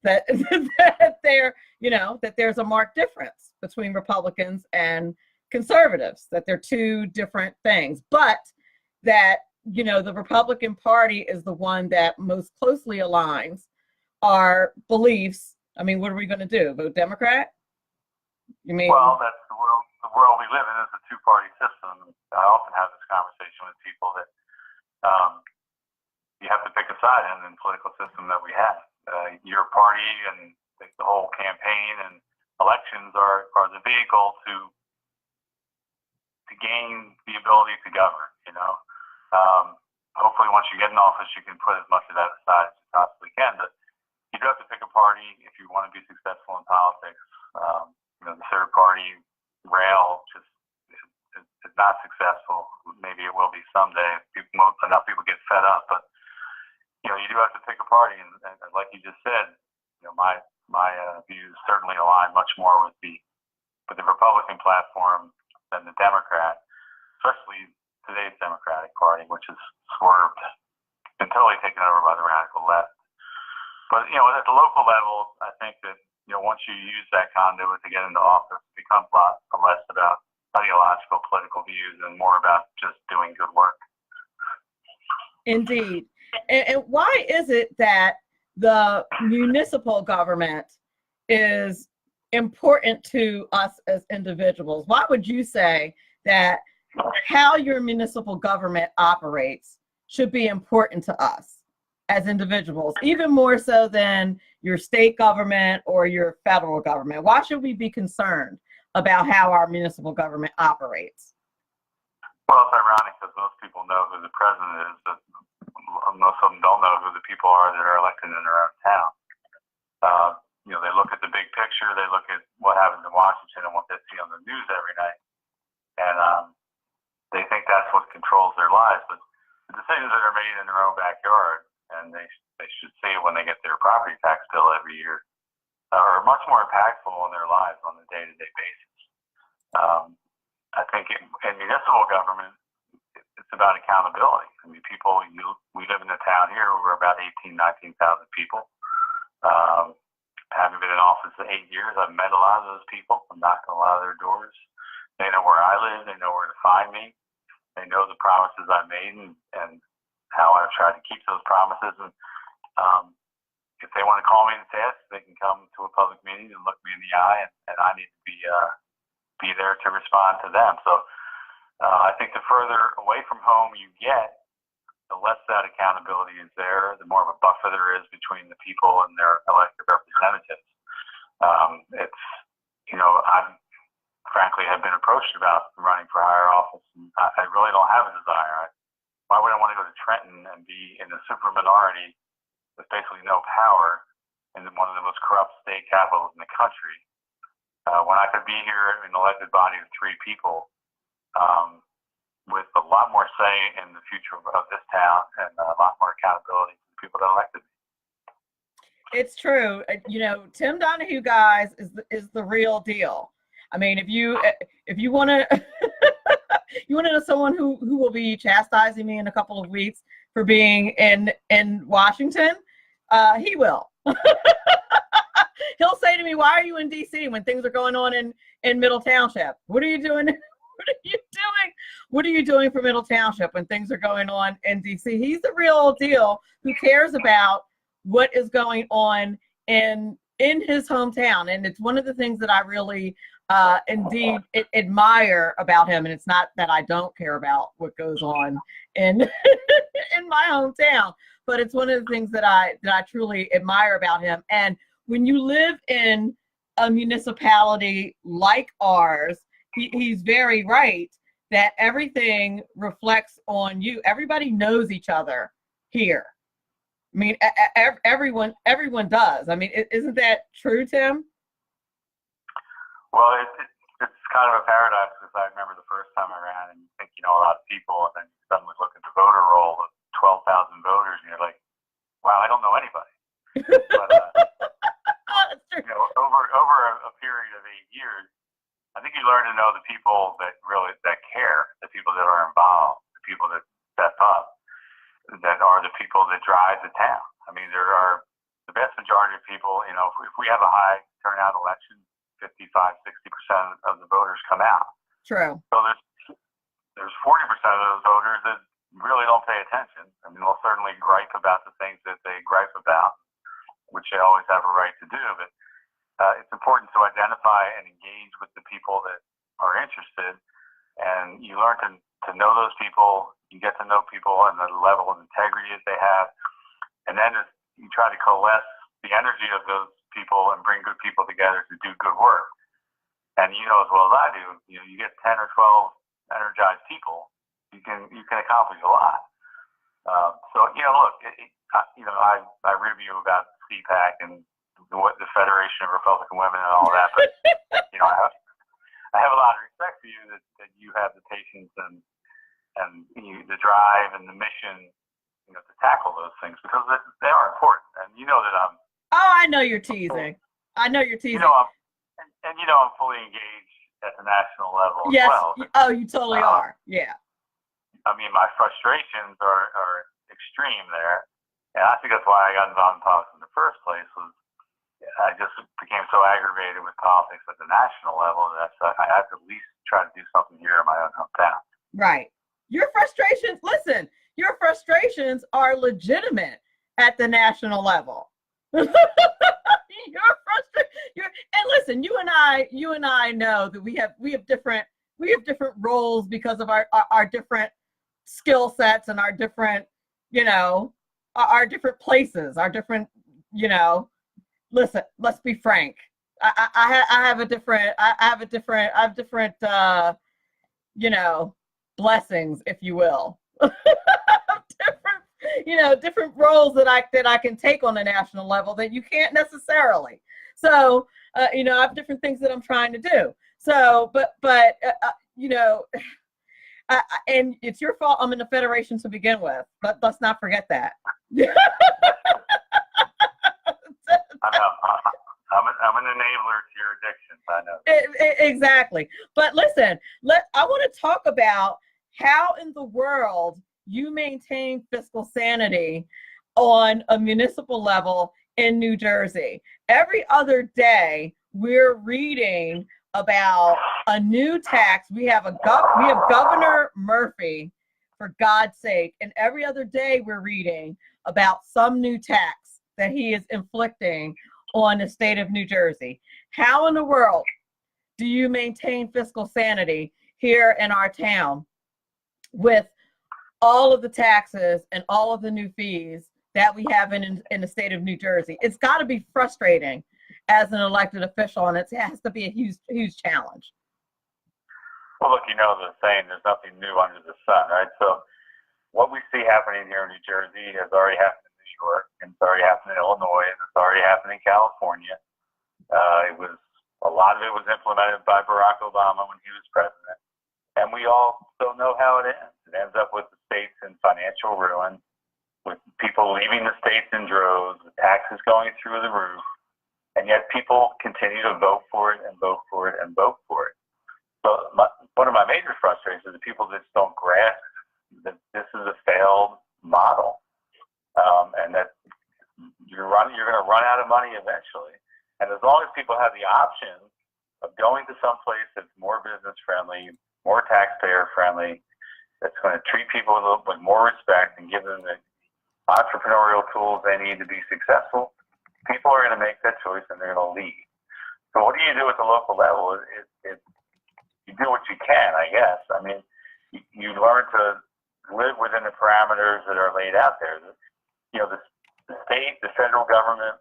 That that there's a marked difference between Republicans and conservatives, that they're two different things, but that the Republican Party is the one that most closely aligns our beliefs. I mean, what are we going to do? Vote Democrat? You mean? Well, that's the world we live in is a two-party system. I often have this conversation with people that you have to pick a side in the political system that we have. Your party and the whole campaign and elections are the vehicle to gain the ability to govern. Hopefully once you get in office, you can put as much of that aside as you possibly can. But you do have to pick a party if you want to be successful in politics. The third party rail just is not successful. Maybe it will be someday if enough people get fed up. But you do have to pick a party, and like you just said, my views certainly align much more with the Republican platform than the Democrat, especially today's Democratic Party, which is swerved, been totally taken over by the radical left. But at the local level, I think that once you use that conduit to get into office, it becomes a lot less about ideological political views and more about just doing good work. Indeed. And why is it that the municipal government is important to us as individuals? Why would you say that how your municipal government operates should be important to us as individuals, even more so than your state government or your federal government? Why should we be concerned about how our municipal government operates? Well, it's ironic because most people know who the president is, but most of them don't know who the people are that are elected in their own town. They look at the big picture, they look at what happens in Washington and what they see on the news every night, and they think that's what controls their lives. But the decisions that are made in their own backyard, and they should see it when they get their property tax bill every year, are much more impactful on their lives on a day-to-day basis. I think in municipal government, it's about accountability. I mean, we live in a town here where we're about 19,000 people. Having been in office for 8 years, I've met a lot of those people. I'm knocking a lot of their doors. They know where I live. They know where to find me. They know the promises I made and how I've tried to keep those promises. And if they want to call me and ask, they can come to a public meeting and look me in the eye, and I need to be there to respond to them. So I think the further away from home you get, the less that accountability is there, the more of a buffer there is between the people and their elected representatives. I'm frankly have been approached about running for higher office, and I really don't have a desire. Why would I want to go to Trenton and be in a super minority with basically no power in one of the most corrupt state capitals in the country, when I could be here in an elected body of 3 people with a lot more say in the future of this town and a lot more accountability to the people that elected me. It's true. Tim Donohue, guys, is the real deal. I mean, if you want to you want to know someone who will be chastising me in a couple of weeks for being in Washington, he will. He'll say to me, "Why are you in D.C. when things are going on in Middle Township? What are you doing? What are you doing for Middle Township when things are going on in D.C.?" He's the real deal who cares about what is going on in his hometown, and it's one of the things that I really indeed admire about him. And it's not that I don't care about what goes on in in my hometown, but it's one of the things that I truly admire about him. And when you live in a municipality like ours, he's very right that everything reflects on you. Everybody knows each other here. I mean, everyone does. I mean, isn't that true, Tim? Well, it's kind of a paradox because I remember the first time I ran and you think you know a lot of people, and then you suddenly look at the voter roll of 12,000 voters, and you're like, wow, I don't know anybody. But you know, over a period of 8 years, I think you learn to know the people that care, the people that are involved, the people that step up, that are the people that drive the town. I mean, there are the vast majority of people. You know, if we have a high turnout election, 55-60% of the voters come out. True. So there's 40% of those voters that really don't pay attention. I mean, they'll certainly gripe about the things that they gripe about, which they always have a right to do. But it's important to identify and engage with the people that are interested, and you learn to know those people. You get to know people and the level of integrity that they have, and then you try to coalesce the energy of those people and bring good people together to do good work. And you know as well as I do, you know, you get 10 or 12 energized people, you can accomplish a lot. So you know, look, I rib you about CPAC and what the Federation of Republican Women and all that, but you know, I have a lot of respect for you that you have the patience and the drive and the mission, you know, to tackle those things because they are important. And you know that I'm. Oh, I know you're teasing. I know you're teasing. You know, I'm fully engaged at the national level yes. as well. Oh, you totally are. Yeah. I mean, my frustrations are extreme there, and I think that's why I got involved in politics in the first place. Was I just became so aggravated with politics at the national level that I have to at least try to do something here in my own hometown. Right. Your frustrations. Listen, your frustrations are legitimate at the national level. You're frustrated. And listen, you and I know that we have different roles because of our different skill sets and our different, you know, our different places, our different, you know. Listen, let's be frank. I have different you know, blessings, if you will. different roles that I can take on a national level that you can't necessarily. So, you know, I have different things that I'm trying to do. So, but you know, and it's your fault I'm in the Federation to begin with. But let's not forget that. I'm an enabler to your addictions. I know. Exactly. But listen, I want to talk about how in the world you maintain fiscal sanity on a municipal level in New Jersey. Every other day, we're reading about a new tax. We have Governor Murphy, for God's sake, and every other day we're reading about some new tax that he is inflicting on the state of New Jersey. How in the world do you maintain fiscal sanity here in our town with all of the taxes and all of the new fees that we have in the state of New Jersey? It's got to be frustrating as an elected official, and it has to be a huge challenge. Well, look, you know the saying, there's nothing new under the sun, right? So what we see happening here in New Jersey has already happened in New York, and it's already happened in Illinois, and it's already happened in California. A lot of it was implemented by Barack Obama when he was president, and we all still know how it ends. It ends up with the states in financial ruin, with people leaving the states in droves, with taxes going through the roof, and yet people continue to vote for it and vote for it and vote for it. So one of my major frustrations is the people that just don't grasp that this is a failed model, and that you're going to run out of money eventually. And as long as people have the option of going to some place that's more business friendly, more taxpayer friendly, that's going to treat people with more respect and give them the entrepreneurial tools they need to be successful, people are going to make that choice and they're going to leave. So what do you do at the local level? You do what you can, I guess. I mean, you learn to live within the parameters that are laid out there. You know, the state, the federal government,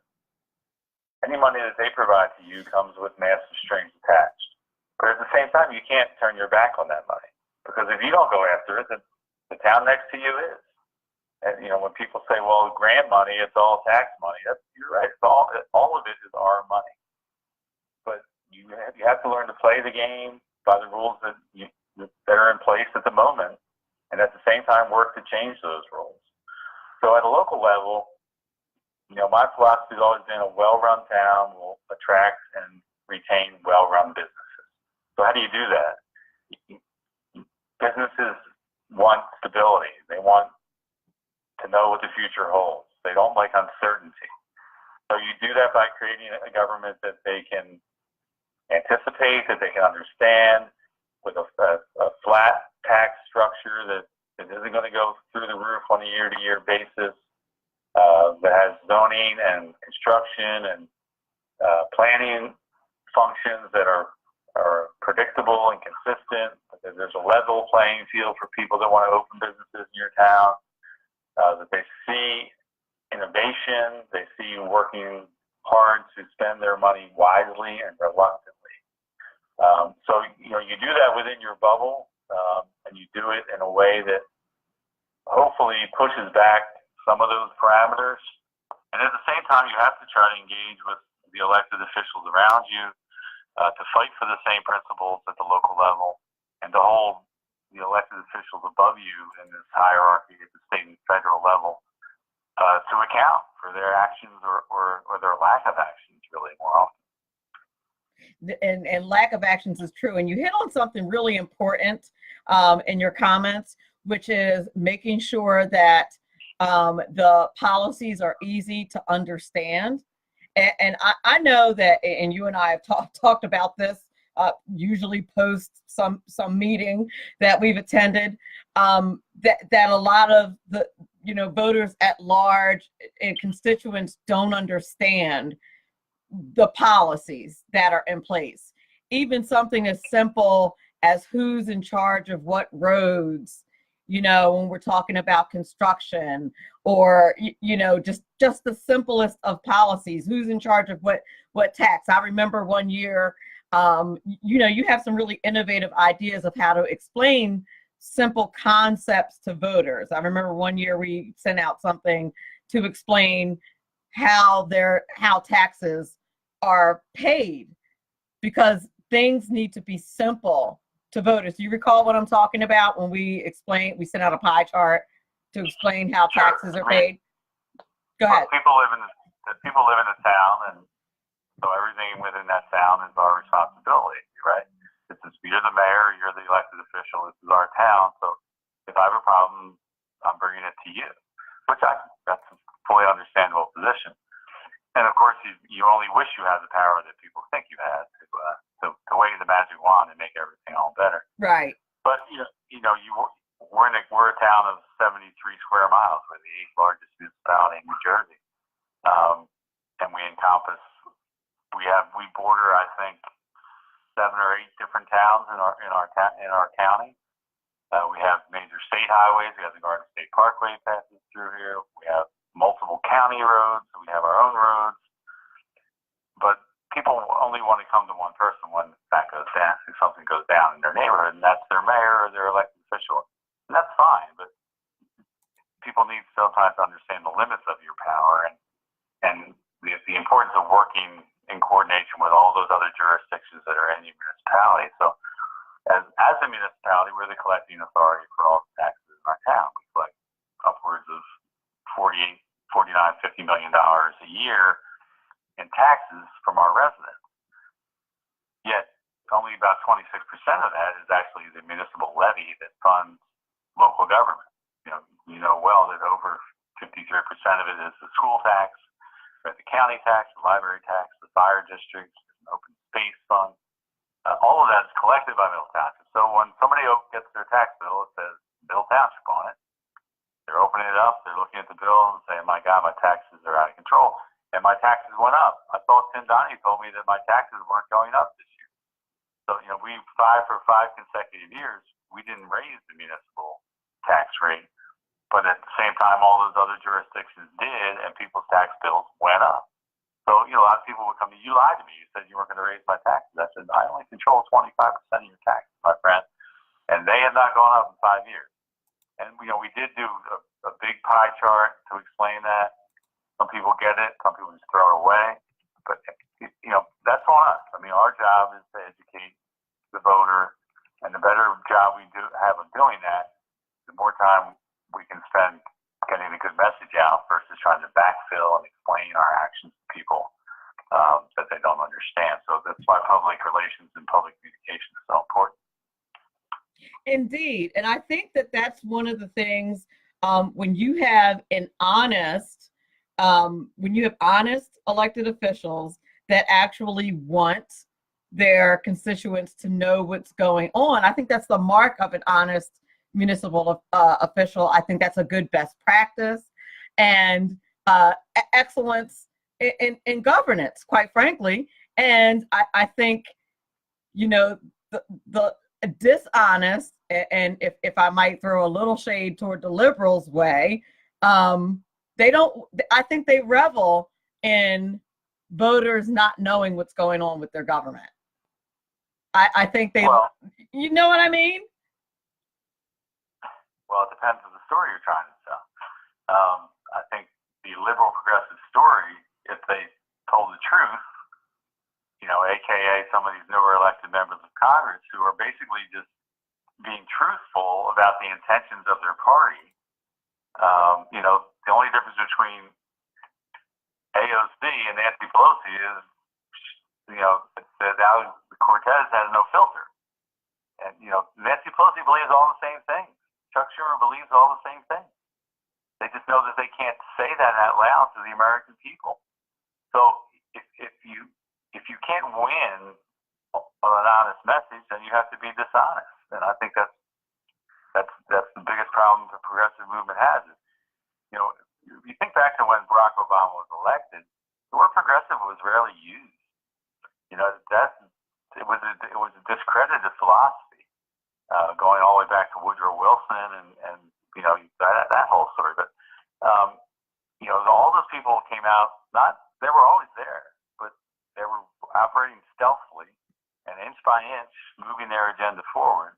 any money that they provide to you comes with massive strings attached. But at the same time, you can't turn your back on that money, because if you don't go after it, the town next to you is. And you know, when people say, "Well, grant money, it's all tax money," you're right. All of it is our money. But you have to learn to play the game by the rules that are in place at the moment, and at the same time work to change those rules. So at a local level, my philosophy has always been a well-run town will attract and retain well-run businesses. So how do you do that? Businesses want stability. They want to know what the future holds. They don't like uncertainty. So you do that by creating a government that they can anticipate, that they can understand, with a flat tax structure that isn't going to go through the roof on a year-to-year basis, that has zoning and construction and planning functions that are predictable and consistent. There's a level playing field for people that want to open businesses in your town, that they see innovation, they see you working hard to spend their money wisely and reluctantly. So you do that within your bubble, and you do it in a way that hopefully pushes back some of those parameters. And at the same time, you have to try to engage with the elected officials around you to fight for the same principles at the local level, and to hold the elected officials above you in this hierarchy at the state and federal level to account for their actions or their lack of actions, really, more often. And lack of actions is true. And you hit on something really important in your comments, which is making sure that the policies are easy to understand. And I know that, and you and I have talked about this, usually post some meeting that we've attended, that a lot of the voters at large and constituents don't understand the policies that are in place. Even something as simple as who's in charge of what roads, when we're talking about construction, or just the simplest of policies, who's in charge of what tax. I remember one year, you have some really innovative ideas of how to explain simple concepts to voters. I remember one year we sent out something to explain how taxes are paid, because things need to be simple to voters. Do you recall what I'm talking about when we sent out a pie chart to explain how taxes are paid? Go ahead. People live in a town, and so everything within that town is our responsibility, right? You're the mayor, you're the elected official, this is our town, so if I have a problem, I'm bringing it to you, which that's a fully understandable position. And of course, you only wish you had the power that people think you had to wave the magic wand and make everything all better. Right. But we're a town of 73 square miles. We're the 8th largest municipality in New Jersey, and we border, I think, 7 or 8 different towns in our county. We have major state highways. We have the Garden State Parkway passes through here. We have multiple county roads. We have our own roads. But people only want to come to one person when that goes down, if something goes down in their neighborhood, and that's their mayor or their elected official. And that's fine, but people need sometimes to understand the limits of your power and the importance of working in coordination with all those other jurisdictions that are in your municipality. So as a municipality, we're the collecting authority for all the taxes in our town. We collect upwards of $49, $50 million a year in taxes from our residents. Yet only about 26% of that is actually the municipal levy that funds local government. You know well that over 53% of it is the school tax, the county tax, the library tax, the fire districts, an open space fund. All of that is collected by Middle Township. So when somebody gets their tax bill, it says Middle Township on it. They're opening it up, they're looking at the bill and saying, my God, my taxes are out of control. And my taxes went up. I thought Tim Donohue told me that my taxes weren't going up this year. So, for 5 consecutive years, we didn't raise the municipal tax rate. But at the same time, all those other jurisdictions did, and people's tax bills went up. So, a lot of people would come to you, lied to me. You said you weren't going to raise my taxes. I said, I only control 25% of your taxes, my friend. And they have not gone up in 5 years. And, we did do a big pie chart to explain that. Some people get it, some people just throw it away. But, that's on us. Our job is to educate the voter fulfill and explain our actions to people that they don't understand. So that's why public relations and public communication is so important. Indeed. And I think that that's one of the things when you have honest elected officials that actually want their constituents to know what's going on. I think that's the mark of an honest municipal official. I think that's a good best practice and excellence in governance, quite frankly. And I think, the dishonest, and if I might throw a little shade toward the liberals' way, I think they revel in voters not knowing what's going on with their government. I think you know what I mean? Well, it depends on the story you're trying to tell. I think the liberal progressive story, if they told the truth, AKA some of these newer elected members of Congress who are basically just being truthful about the intentions of their party. The only difference between AOC and Nancy Pelosi is, that Alex Cortez has no filter. And, Nancy Pelosi believes all the same things. Chuck Schumer believes all the same things. They just know that they can't say that out loud to the American people. So if you can't win on an honest message, then you have to be dishonest. And I think that's the biggest problem the progressive movement has. If you think back to when Barack Obama was elected, the word progressive was rarely used. It was a discredited philosophy, going all the way back to Woodrow Wilson and that whole story. But all those people came out. They were always there, but they were operating stealthily and inch by inch moving their agenda forward.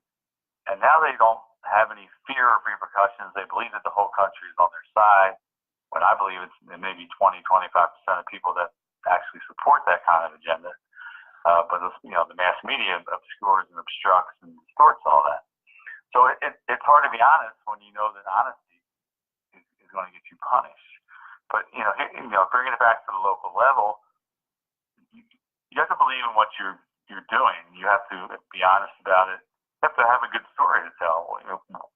And now they don't have any fear of repercussions. They believe that the whole country is on their side, when I believe it's maybe 20-25% of people that actually support that kind of agenda. But the mass media obscures and obstructs and distorts all that. So it's hard to be honest when you know that honesty is going to get you punished. But bringing it back to the local level, you have to believe in what you're doing. You have to be honest about it. You have to have a good story to tell.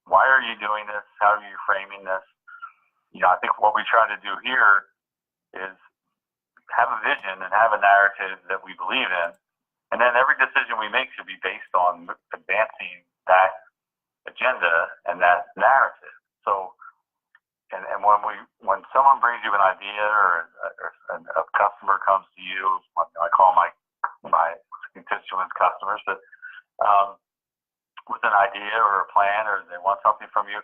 Why are you doing this? How are you framing this? I think what we try to do here is have a vision and have a narrative that we believe in, and then every decision we make should be based on advancing that agenda and that narrative. So, and when someone brings you an idea or a customer comes to you, I call my constituents customers, but with an idea or a plan, or they want something from you,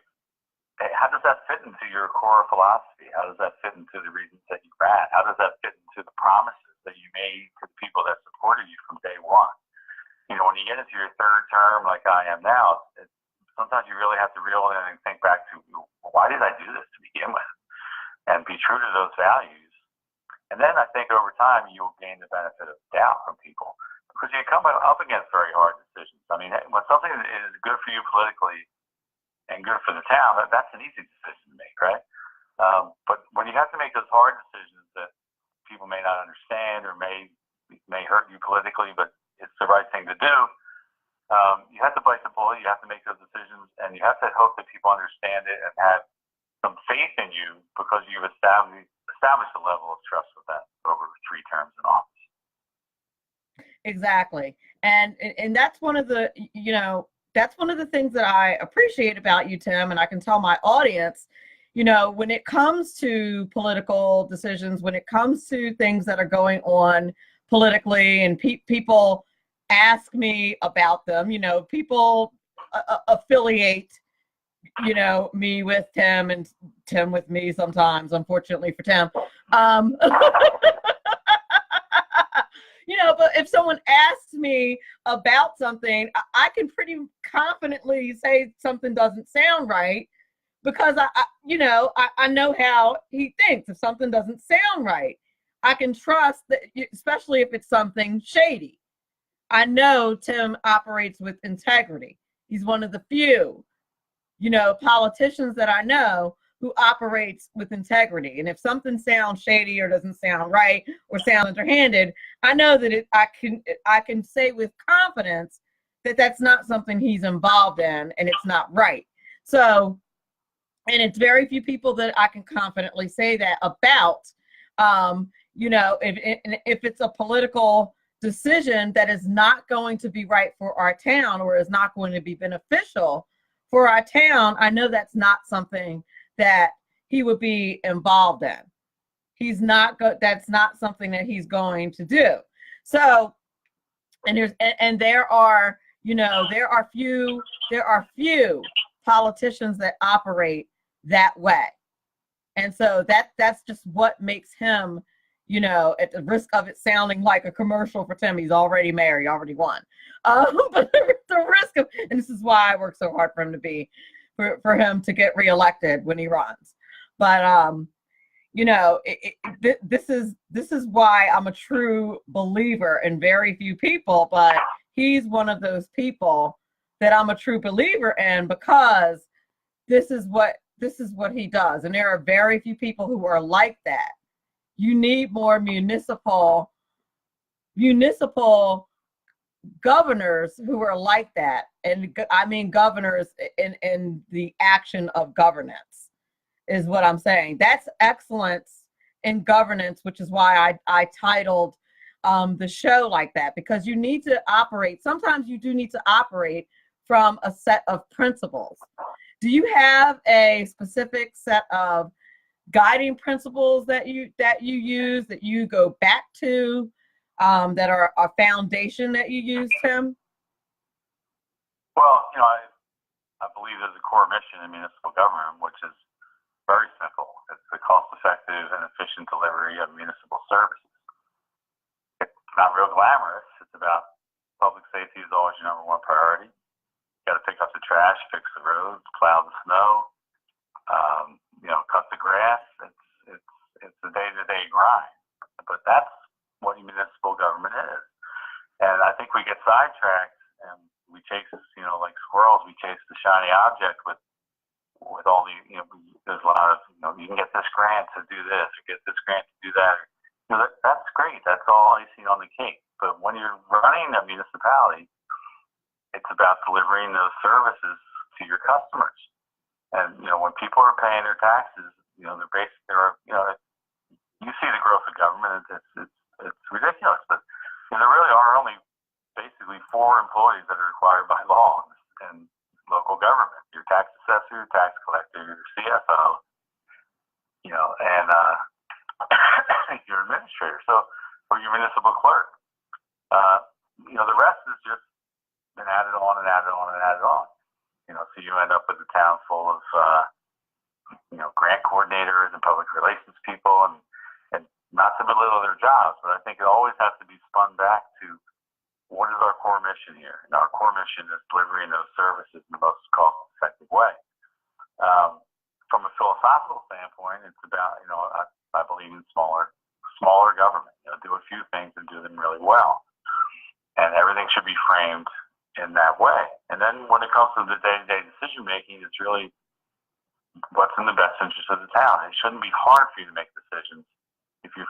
how does that fit into your core philosophy? How does that fit into the reasons that you ran? How does that fit into the promises that you made to the people that supported you from day one? When you get into your third term, like I am now, sometimes you really have to reel in and think back to, why did I do this to begin with? And be true to those values. And then I think over time, you'll gain the benefit of doubt from people, because you come up against very hard decisions. I mean, when something is good for you politically and good for the town, that's an easy decision to make, right? But when you have to make those hard decisions that people may not understand or may hurt you politically, but it's the right thing to do, you have to bite the bullet. You have to make those decisions, and you have to hope that people understand it and have some faith in you, because you've established a level of trust with them over 3 terms in office. Exactly. And that's one of the, that's one of the things that I appreciate about you, Tim, and I can tell my audience, when it comes to political decisions, when it comes to things that are going on politically, and people ask me about them, people affiliate, me with Tim and Tim with me sometimes, unfortunately for Tim. But if someone asks me about something, I can pretty confidently say something doesn't sound right, because I know how he thinks. If something doesn't sound right, I can trust that, especially if it's something shady. I know Tim operates with integrity. He's one of the few, politicians that I know who operates with integrity. And if something sounds shady or doesn't sound right or sound underhanded, I know that I can say with confidence that that's not something he's involved in and it's not right. So, and it's very few people that I can confidently say that about. You know, if it's a political decision that is not going to be right for our town or is not going to be beneficial for our town, I know that's not something that he would be involved in. He's not that's not something that he's going to do. So, and there are, you know, there are few politicians that operate that way. And so that's just what makes him, you know, at the risk of it sounding like a commercial for Tim, he's already married, already won. But the risk of, and this is why I work so hard for him to be, for him to get reelected when he runs. But you know, this is why I'm a true believer in very few people, but he's one of those people that I'm a true believer in, because this is what he does. And there are very few people who are like that. You need more municipal governors who are like that. And I mean governors in the action of governance is what I'm saying. That's excellence in governance, which is why I titled the show like that, because you need to operate. Sometimes you do need to operate from a set of principles. Do you have a specific set of guiding principles that you use, that you go back to, that are a foundation that you use, Tim? Well, you know, I believe there's a core mission in municipal government, which is very simple. It's the cost-effective and efficient delivery of municipal services. It's not real glamorous. It's about public safety is always your number one priority. You got to pick up the trash, fix the roads, plow the snow, you know, cut the grass. It's a day-to-day grind. But that's what municipal government is. And I think we get sidetracked and we chase, you know, like squirrels, we chase the shiny object with all the, you know, there's a lot of, you know, you can get this grant to do this or get this grant to do that. You know, that's great. That's all icing on the cake. But when you're running a municipality, it's about delivering those services to your customers. And, you know, when people are paying their taxes, you know, you know, you see the growth of government, it's ridiculous. But you know, there really are only basically 4 employees that are required by law in local government: your tax assessor, your tax collector, your CFO, you know, and your administrator. So, or your municipal clerk. You know, the rest is just been added on and added on and added on. You know, so you end up with a town full of you know, grant coordinators and public relations people, and not to belittle their jobs, but I think it always has to be spun back to what is our core mission here? And our core mission is delivering those services in the most cost-effective way. From a philosophical standpoint, it's about, you know, I believe in smaller government. You know, do a few things and do them really well, and everything should be framed in that way. And then when it comes to the day-to-day decision making, it's really what's in the best interest of the town. It shouldn't be hard for you to make decisions if you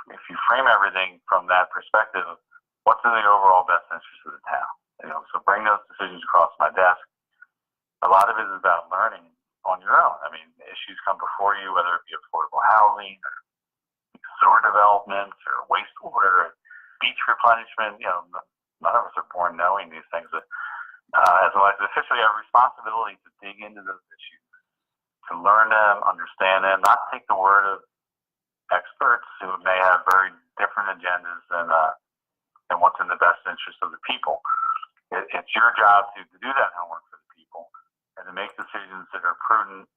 frame everything from that perspective of what's in the overall best interest of the town. You know, so bring those decisions across my desk. A lot of it is about learning on your own. I mean, issues come before you, whether it be affordable housing or sewer development or wastewater, beach replenishment. You know, none of us are born knowing these things, but as an elected official, you have a responsibility to dig into those issues, to learn them, understand them, not take the word of experts who may have very different agendas than what's in the best interest of the people. It's your job to do that homework for the people and to make decisions that are prudent,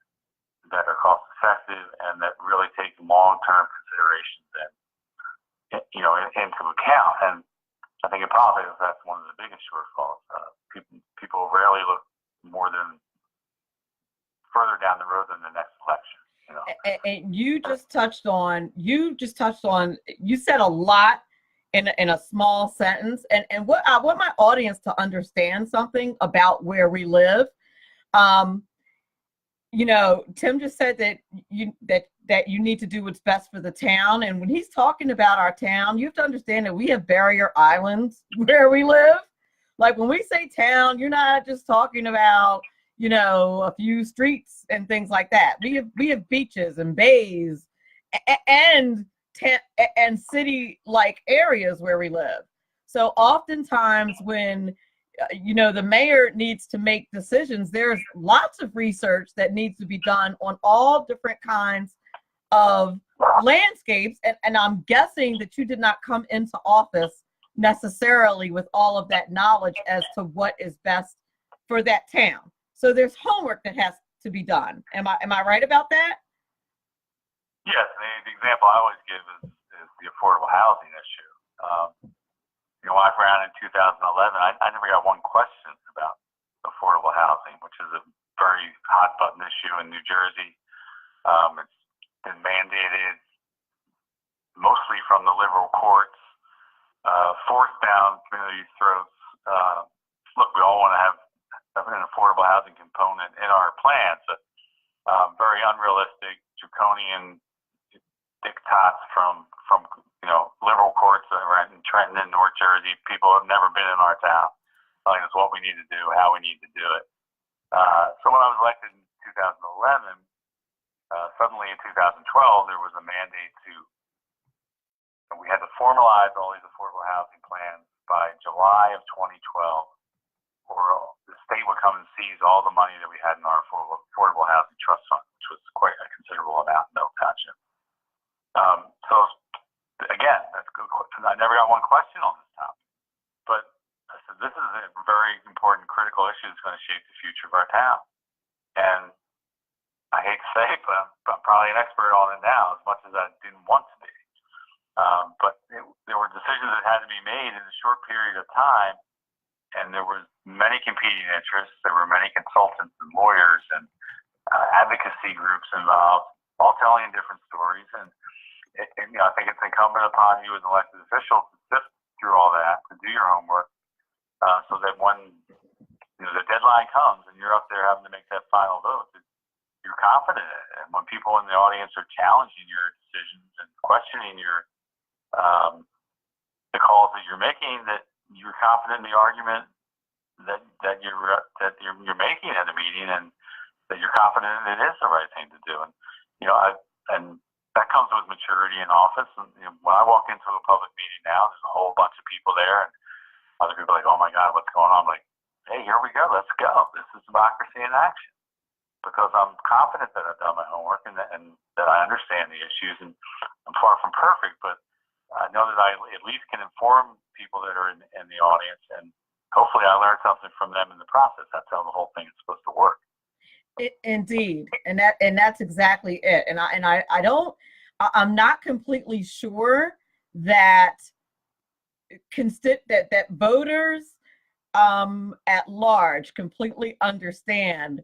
that are cost effective, and that really take long-term considerations into account. And I think in politics, that's one of the biggest shortfalls. People rarely look more than further down the road than the next election. You know? And you said a lot in a small sentence. And what I want my audience to understand something about where we live. you know, Tim just said that you need to do what's best for the town. And when he's talking about our town, you have to understand that we have barrier islands where we live. Like when we say town, you're not just talking about, you know, a few streets and things like that. We have beaches and bays and city-like areas where we live. So oftentimes when you know, the mayor needs to make decisions, there's lots of research that needs to be done on all different kinds of landscapes. And I'm guessing that you did not come into office necessarily with all of that knowledge as to what is best for that town. So there's homework that has to be done. Am I right about that? Yes, and the example I always give is the affordable housing issue. You know, when I ran in 2011, I never got one question about affordable housing, which is a very hot button issue in New Jersey. It's been mandated mostly from the liberal courts, forced down communities' throats. Look, we all want to have an affordable housing component in our plans, but very unrealistic, draconian diktats from you know, liberal courts in Trenton and North Jersey. People have never been in our town telling us what we need to do, how we need to do it. So when I was elected in 2011, suddenly in 2012, there was a mandate we had to formalize all these affordable housing plans by July of 2012, or the state would come and seize all the money that we had in our affordable housing trust fund, which was quite a considerable amount in Middle Township. So again, that's a good question. I never got one question on this topic, but I said this is a very important, critical issue that's going to shape the future of our town. And I hate to say it, but I'm probably an expert on it now, as much as I didn't want to be. But there were decisions that had to be made in a short period of time, and there were many competing interests. There were many consultants and lawyers and advocacy groups involved, all telling different stories. And you know, I think it's incumbent upon you as an elected official to sift through all that, to do your homework, so that when you know the deadline comes and you're up there having to make that final vote, you're confident in it. And when people in the audience are challenging your decisions and questioning your the calls that you're making, that you're confident in the argument that you're making at a meeting, and that you're confident it is the right thing to do. And you know, and that comes with maturity in office. And you know, when I walk into a public meeting now, there's a whole bunch of people there, and other people are like, "Oh my God, what's going on?" I'm like, "Hey, here we go. Let's go. This is democracy in action." Because I'm confident that I've done my homework and that I understand the issues, and I'm far from perfect, but I know that I at least can inform people that are in the audience, and hopefully I learn something from them in the process. That's how the whole thing is supposed to work. Indeed, and that's exactly it. And I'm not completely sure that that voters at large completely understand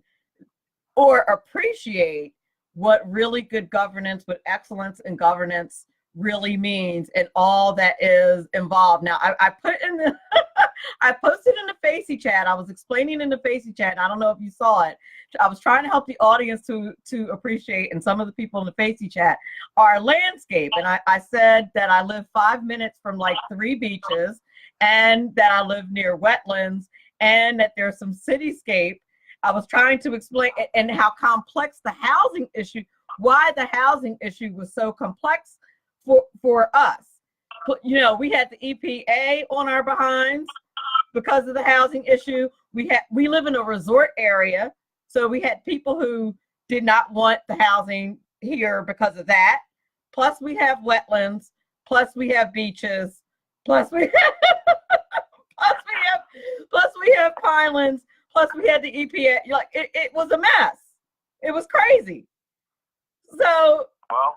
or appreciate what really good governance, what excellence in governance really means, and all that is involved. Now, I put in the I posted in the Facey chat. I was explaining in the Facey chat. I don't know if you saw it. I was trying to help the audience to appreciate, and some of the people in the Facey chat, our landscape. And I said that I live 5 minutes from like 3 beaches, and that I live near wetlands, and that there's some cityscape. I was trying to explain and how complex the housing issue, why the housing issue was so complex for us. You know, we had the EPA on our behinds because of the housing issue. We live in a resort area, so we had people who did not want the housing here because of that. Plus we have wetlands, plus we have beaches, plus we have pinelands, plus we had the EPA. Like it was a mess. It was crazy. So well,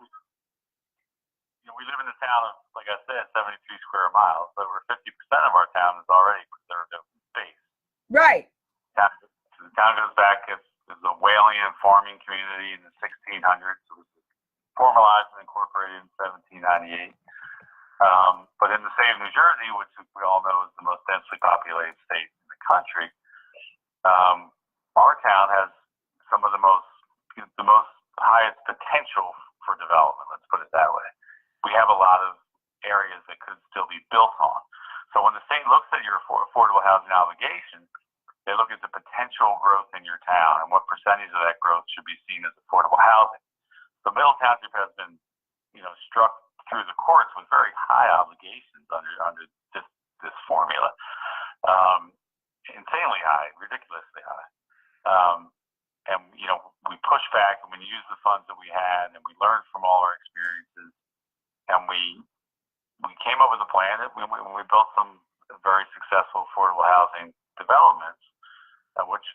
we live in a town of, like I said, 73 square miles. So over 50% of our town is already preserved open space. Right. The town goes back as a whaling and farming community in the 1600s. It was formalized and incorporated in 1798. But in the state of New Jersey, which we all know is the most densely populated state in the country, our town has some of the most the most highest potential for development. Let's put it that way. We have a lot of areas that could still be built on. So when the state looks at your affordable housing obligation, they look at the potential growth in your town and what percentage of that growth should be seen as affordable housing. So Middle Township has been, struck through the courts with very high obligations under this formula. Insanely high, ridiculously high. And we pushed back and we used the funds that we had and we learned from all our experiences, and we came up with a plan that we built some very successful affordable housing developments, which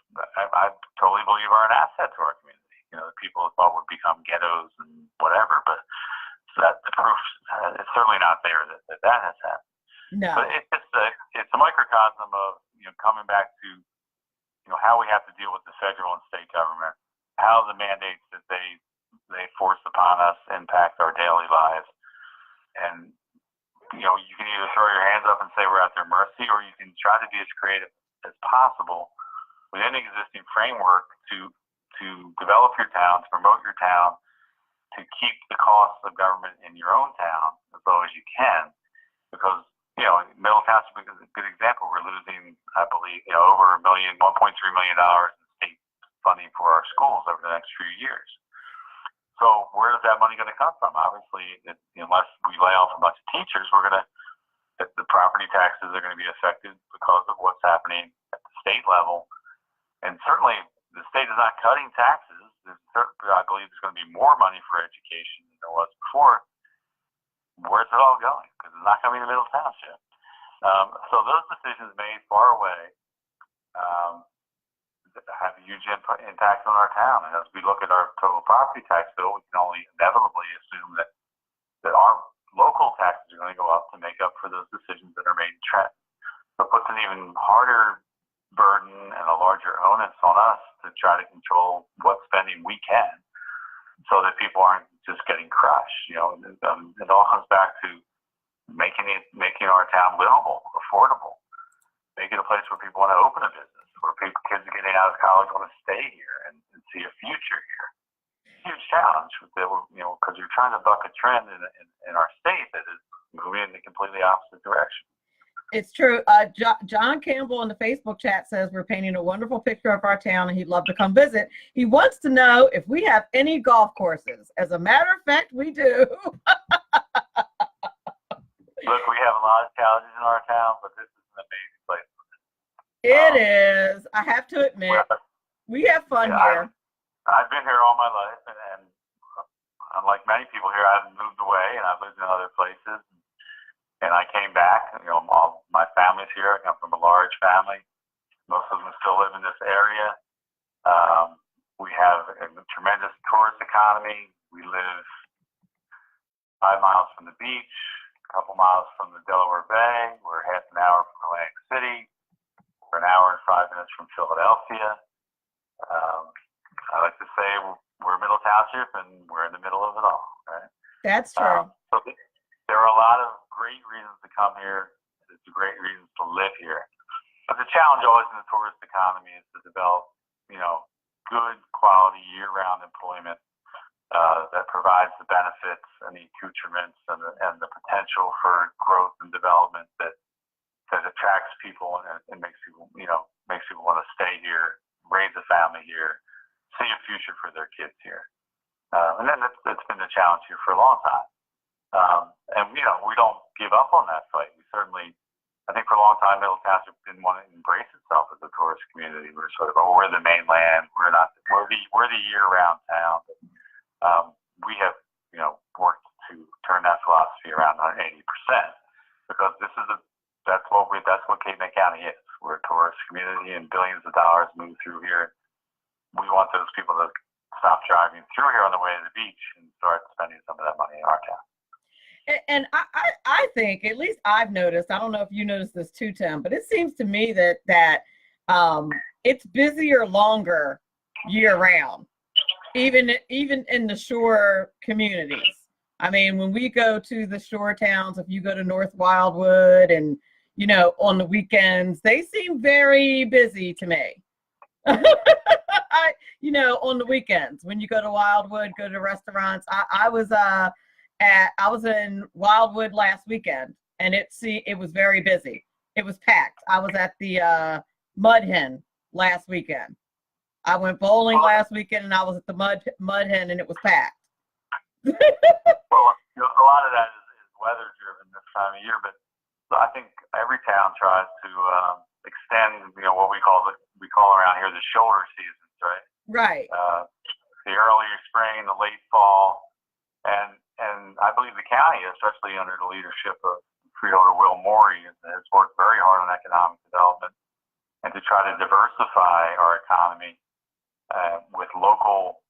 I totally believe are an asset to our community. The people thought would become ghettos and whatever, but that the proof is certainly not there that has happened. No. But it's a microcosm of coming back to how we have to deal with the federal and state government, how the mandates that they force upon us impact our daily lives, and you can either throw your hands up and say we're at their mercy, or you can try to be as creative as possible within the existing framework to develop your town, to promote your town, to keep the costs of government in your own town as low as you can, because Middle Township is a good example. We're losing, I believe, over $1.3 million in state funding for our schools over the next few years. So where is that money going to come from? Obviously, unless we lay off a bunch of teachers, the property taxes are going to be affected because of what's happening at the state level. And certainly, the state is not cutting taxes. I believe there's going to be more money for education than there was before. Where's it all going? Because it's not coming to Middle Township. So those decisions made far away have a huge impact on our town. And as we look at our total property tax bill, we can only inevitably assume that our local taxes are going to go up to make up for those decisions that are made in Trenton. So it puts an even harder burden and a larger onus on us to try to control what spending we can, so that people aren't just getting crushed. It all comes back to making our town livable, affordable, make it a place where people want to open a business, where kids are getting out of college want to stay here and see a future here. Huge challenge, because you're trying to buck a trend in our state that is moving in the completely opposite direction. It's true. John Campbell in the Facebook chat says we're painting a wonderful picture of our town and he'd love to come visit. He wants to know if we have any golf courses. As a matter of fact, we do. Look, we have a lot of challenges in our town, but this is an amazing place. It is. I have to admit, we have fun here. I've been here all my life, and unlike many people here, I've moved away and I've lived in other places. And I came back, all my family's here. I come from a large family. Most of them still live in this area. We have a tremendous tourist economy. We live 5 miles from the beach, a couple miles from the Delaware Bay. We're half an hour from Atlantic City. We're an hour and 5 minutes from Philadelphia. I like to say we're Middle Township, and we're in the middle of it all, right? That's true. So there are a lot of great reasons to come here. It's a great reason to live here. But the challenge always in the tourist economy is to develop, good quality year-round employment that provides the benefits and the accoutrements and the potential for growth and development that attracts people and makes people want to stay here, raise a family here, see a future for their kids here. And then that's been the challenge here for a long time. And we don't give up on that fight. We certainly, I think for a long time, Middle Township didn't want to embrace itself as a tourist community. We're sort of, we're the mainland. We're the year-round town. We have, worked to turn that philosophy around 180%, because that's what Cape May County is. We're a tourist community, and billions of dollars move through here. We want those people to stop driving through here on the way to the beach and start spending some of that money in our town. And I think, at least I've noticed, I don't know if you noticed this too, Tim, but it seems to me that it's busier longer year round, even in the shore communities. I mean, when we go to the shore towns, if you go to North Wildwood and, on the weekends, they seem very busy to me. On the weekends when you go to Wildwood, go to restaurants. I was in Wildwood last weekend, and it was very busy. It was packed. I was at the Mud Hen last weekend. I went bowling last weekend, and I was at the Mud Hen, and it was packed. Well, a lot of that is weather driven this time of year, but I think every town tries to extend, what we call around here the shoulder seasons, right? Right. The early spring, the late fall, and I believe the county, especially under the leadership of Freeholder Will Morey, has worked very hard on economic development and to try to diversify our economy with local,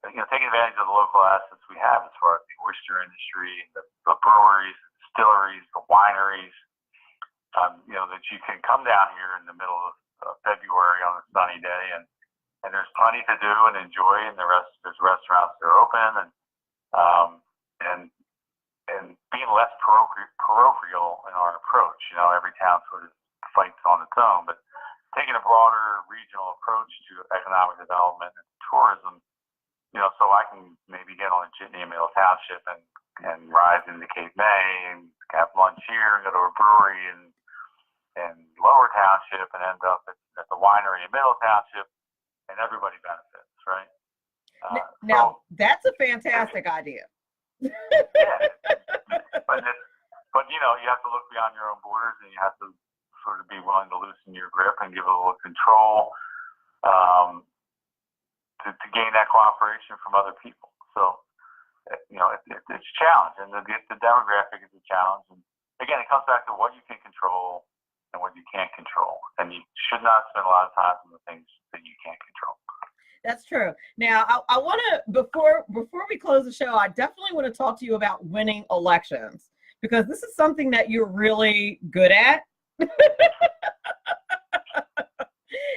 taking advantage of the local assets we have as far as the oyster industry, the breweries, the distilleries, the wineries. That you can come down here in the middle of February on a sunny day, and there's plenty to do and enjoy, and there's restaurants that are open, and being less parochial in our approach. Every town sort of fights on its own, but taking a broader regional approach to economic development and tourism, so I can maybe get on a jitney in Middle Township and ride into Cape May and have lunch here and go to a brewery in Lower Township and end up at the winery in Middle Township, and everybody benefits, right? Now, that's a fantastic idea. Yeah, but you have to look beyond your own borders, and you have to sort of be willing to loosen your grip and give a little control to gain that cooperation from other people. So, it's a challenge, and the demographic is a challenge. And again, it comes back to what you can control and what you can't control, and you should not spend a lot of time on the things that you can't control. That's true. Now, I want to, before we close the show, I definitely want to talk to you about winning elections, because this is something that you're really good at.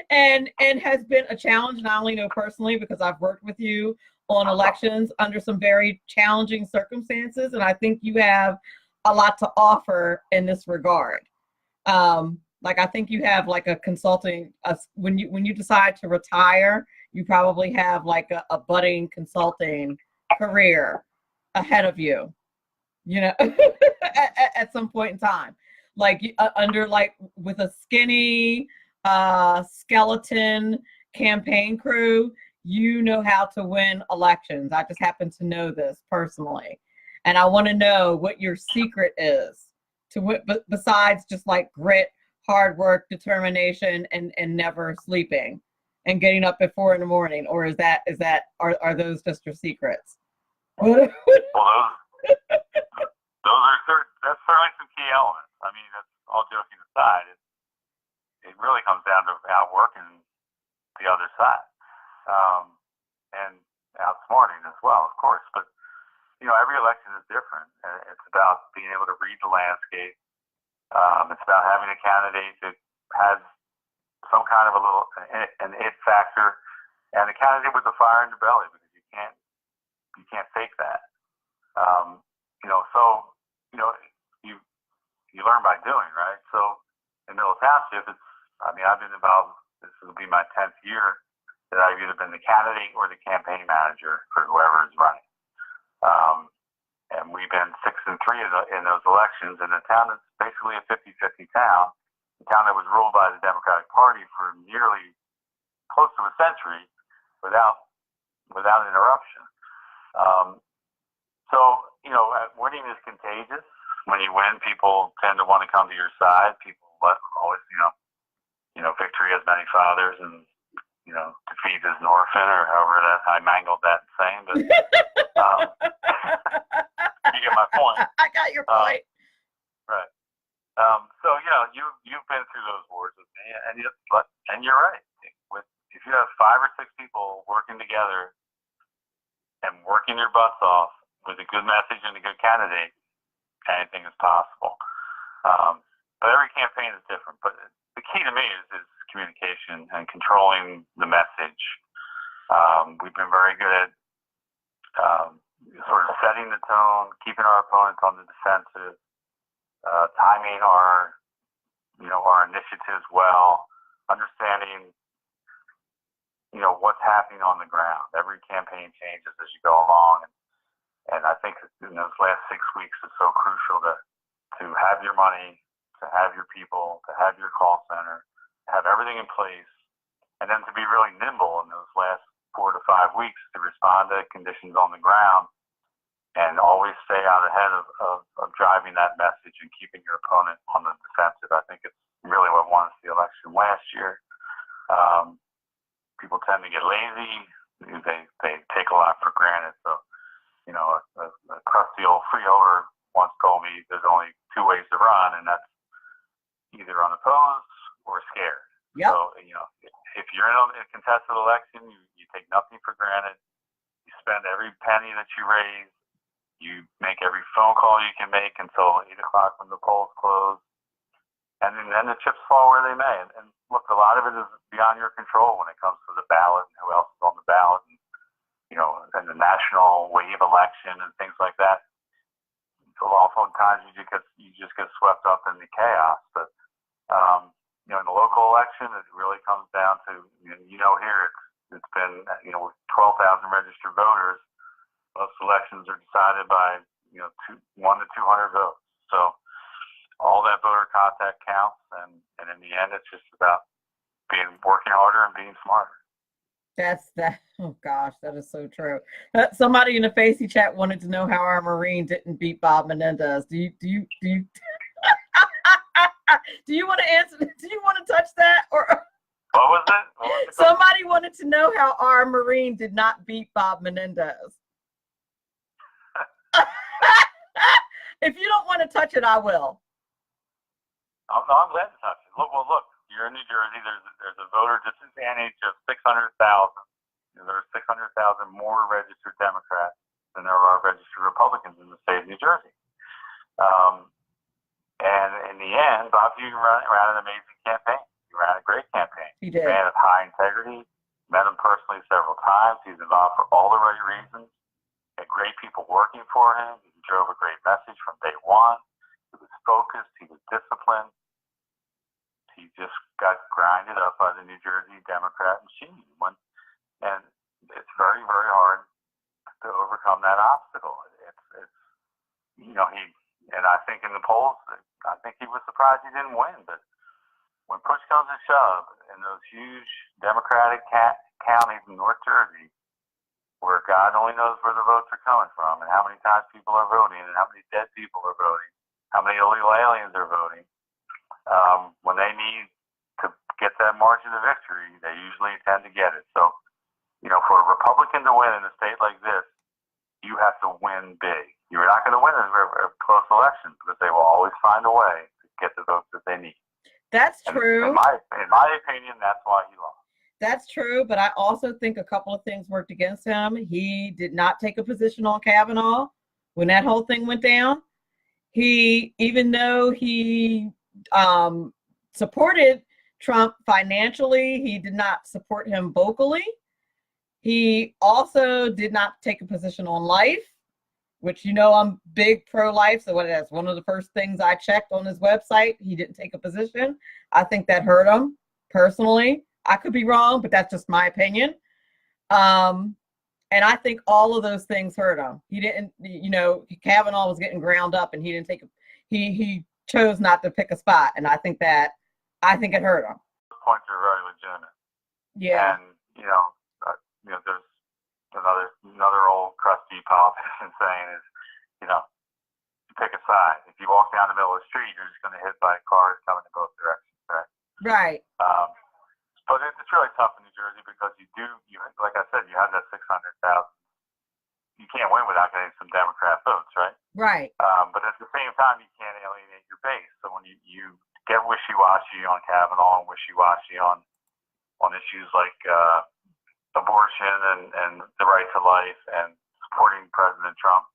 and has been a challenge, not only personally, because I've worked with you on elections under some very challenging circumstances, and I think you have a lot to offer in this regard. I think you have like a consulting, when you decide to retire, you probably have like a budding consulting career ahead of you, at some point in time, with a skinny skeleton campaign crew, you know how to win elections. I just happen to know this personally, and I want to know what your secret is to win, besides just like grit, hard work, determination, and never sleeping and getting up at 4 a.m. Or are those just your secrets? Well, that's certainly some key elements. I mean, that's all joking aside. It really comes down to outworking the other side, and outsmarting as well, of course. But every election is different. It's about being able to read the landscape. It's about having a candidate that has some kind of an it factor, and a candidate with a fire in the belly, because you can't fake that. You learn by doing, right? So in Middle Township, I've been involved. This will be my 10th year that I've either been the candidate or the campaign manager for whoever is running. And we've been 6-3 in those elections, and the town is basically a 50-50 town. A town that was ruled by the Democratic Party for nearly close to a century without interruption. Winning is contagious. When you win, people tend to want to come to your side. People always, victory has many fathers, and defeat is an orphan, or however that I mangled that saying, but you get my point. I got your point. Right. You've been through those wars with me, and you're right. If you have 5 or 6 people working together and working your butts off with a good message and a good candidate, anything is possible. But every campaign is different. But the key to me is communication and controlling the message. We've been very good at sort of setting the tone, keeping our opponents on the defensive, timing our initiatives well, understanding what's happening on the ground. Every campaign changes as you go along, and I think in those last 6 weeks is so crucial to have your money, to have your people, to have your call center, have everything in place, and then to be really nimble in those last 4 to 5 weeks to respond to conditions on the ground and always stay out ahead of driving that message and keeping your opponent on the defensive. I think it's really what won us the election last year. People tend to get lazy. They take a lot for granted. So, a crusty old freeholder once told me there's only 2 ways to run, and that's either unopposed or scared. Yep. So, if you're in a contested election, you take nothing for granted. You spend every penny that you raise. You make every phone call you can make until 8 o'clock when the polls close. And then the chips fall where they may. And look, a lot of it is beyond your control when it comes to the ballot and who else is on the ballot and, and the national wave election and things like that. So oftentimes you just get swept up in the chaos. But, in the local election, it really comes down to, here it's been, with 12,000 registered voters, most elections are decided by, 1 to 200 votes. So all that voter contact counts, and in the end, it's just about working harder and being smarter. Oh gosh, that is so true. Somebody in the Facey chat wanted to know how our Marine didn't beat Bob Menendez. Do you do you want to answer? Do you want to touch that? Or what was it? Somebody wanted to know how our Marine did not beat Bob Menendez. If you don't want to touch it, I will. I'm glad to touch it. Look, you're in New Jersey. There's a voter disadvantage of 600,000. There are 600,000 more registered Democrats than there are registered Republicans in the state of New Jersey. And in the end, Bob Hughes ran an amazing campaign. He ran a great campaign. He did. He ran with high integrity. Met him personally several times. He's involved for all the right reasons. Had great people working for him. He drove a great message from day one. He was focused. He was disciplined. He just got grinded up by the New Jersey Democrat machine. And it's very, very hard to overcome that obstacle. And I think in the polls, I think he was surprised he didn't win. But when push comes to shove in those huge Democratic counties in North Jersey, where God only knows where the votes are coming from and how many times people are voting and how many dead people are voting, how many illegal aliens are voting, when they need to get that margin of victory, they usually tend to get it. So, for a Republican to win in a state like this, you have to win big. You're not going to win in a close election because they will always find a way to get the votes that they need. That's true. In my opinion, that's why he lost. That's true, but I also think a couple of things worked against him. He did not take a position on Kavanaugh when that whole thing went down. Even though he supported Trump financially, he did not support him vocally. He also did not take a position on life, which, I'm big pro-life. So that's one of the first things I checked on his website. He didn't take a position. I think that hurt him personally. I could be wrong, but that's just my opinion. And I think all of those things hurt him. He didn't, Kavanaugh was getting ground up and he didn't he chose not to pick a spot. And I think it hurt him. Those points are very legitimate. Yeah. And, there's another old crusty politician saying is, pick a side. If you walk down the middle of the street, you're just going to hit by cars coming in both directions, right? Right. But it's really tough in New Jersey because like I said, you have that 600,000. You can't win without getting some Democrat votes, right? Right. But at the same time, you can't alienate your base. So when you get wishy-washy on Kavanaugh and wishy-washy on issues like abortion and the right to life and supporting President Trump,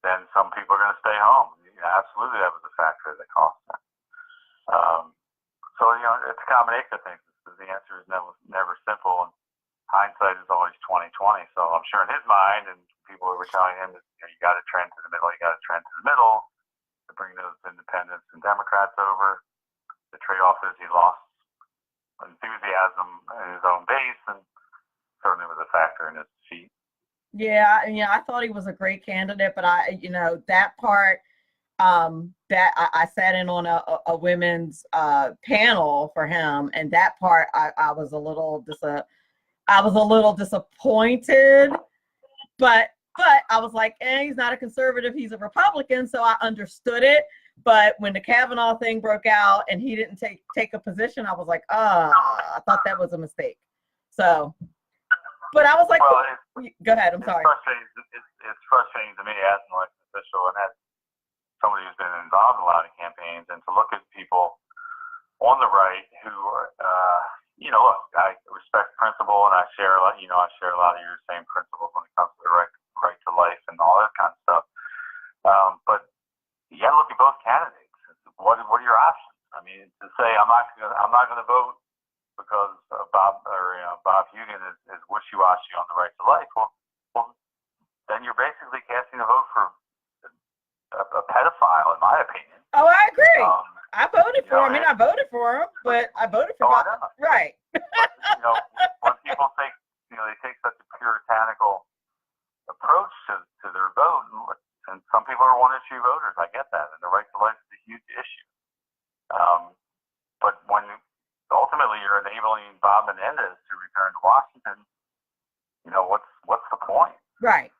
then some people are going to stay home. Absolutely, that was a factor that cost them. So it's a combination of things. The answer is never simple, and hindsight is always 20/20. So I'm sure in his mind, and people were telling him that you got to trend to the middle. You got to trend to the middle to bring those independents and Democrats over. The trade-off is he lost enthusiasm in his own base, and Yeah, I thought he was a great candidate, but that part, that I sat in on a women's panel for him, and that part I was a little disappointed, but I was like, he's not a conservative, he's a Republican, so I understood it. But when the Kavanaugh thing broke out and he didn't take a position, I was like, I thought that was a mistake. So, but I was like, well, go ahead. I'm sorry. It's frustrating to me as an elected official and as somebody who's been involved in a lot of campaigns, and to look at people on the right who are, look, I respect principle, and I share a lot of your same principles when it comes to the right to life and all that kind of stuff. But you got to look at both candidates. What are your options? I mean, to say I'm not going to vote because Bob Hugan is wishy-washy on the right to life. Well, then you're basically casting a vote for a pedophile, in my opinion. Oh, I agree. I voted for him. I mean, I voted for him, but I voted for Bob. Right. But, when people think, they take such a puritanical approach to their vote, and some people are one-issue voters. I get that, and the right to life is a huge issue. But when ultimately you're enabling Bob Menendez to return to Washington, what's the point? Right.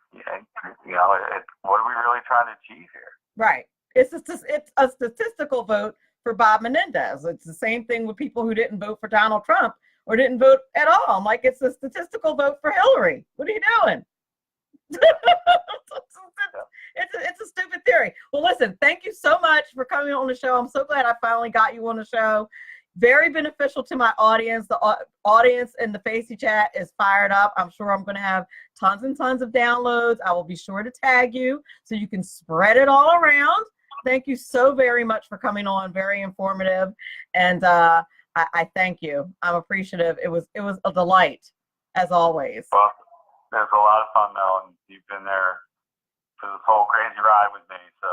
What are we really trying to achieve here? Right. It's a statistical vote for Bob Menendez. It's the same thing with people who didn't vote for Donald Trump or didn't vote at all. I'm like, it's a statistical vote for Hillary. What are you doing? It's a stupid theory. Well, listen, thank you so much for coming on the show. I'm so glad I finally got you on the show. Very beneficial to my audience. The audience in the Facey chat is fired up. I'm sure I'm going to have tons and tons of downloads. I will be sure to tag you so you can spread it all around. Thank you so very much for coming on. Very informative. And I thank you. I'm appreciative. It was a delight, as always. Well, there's a lot of fun, Mel, and you've been there for this whole crazy ride with me. So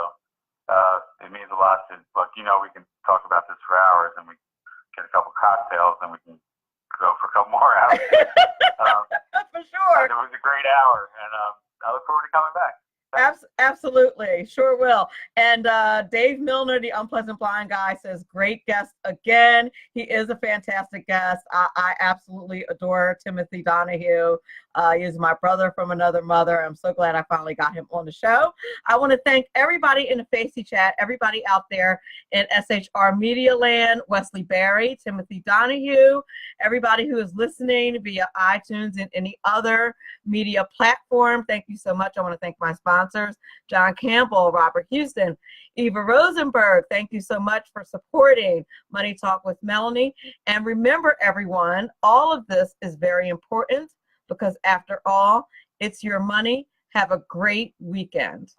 it means a lot to, look, we can talk about this for hours, and we get a couple cocktails, and we can go for a couple more hours. For sure. It was a great hour, and I look forward to coming back. Absolutely. Sure will. And Dave Milner, the Unpleasant Blind Guy, says, great guest again. He is a fantastic guest. I absolutely adore Timothy Donohue. He is my brother from another mother. I'm so glad I finally got him on the show. I want to thank everybody in the Facey chat, everybody out there in SHR Media Land, Wesley Berry, Timothy Donohue, everybody who is listening via iTunes and any other media platform. Thank you so much. I want to thank my sponsors, John Campbell, Robert Houston, Eva Rosenberg. Thank you so much for supporting Money Talk with Melanie. And remember, everyone, all of this is very important because after all, it's your money. Have a great weekend.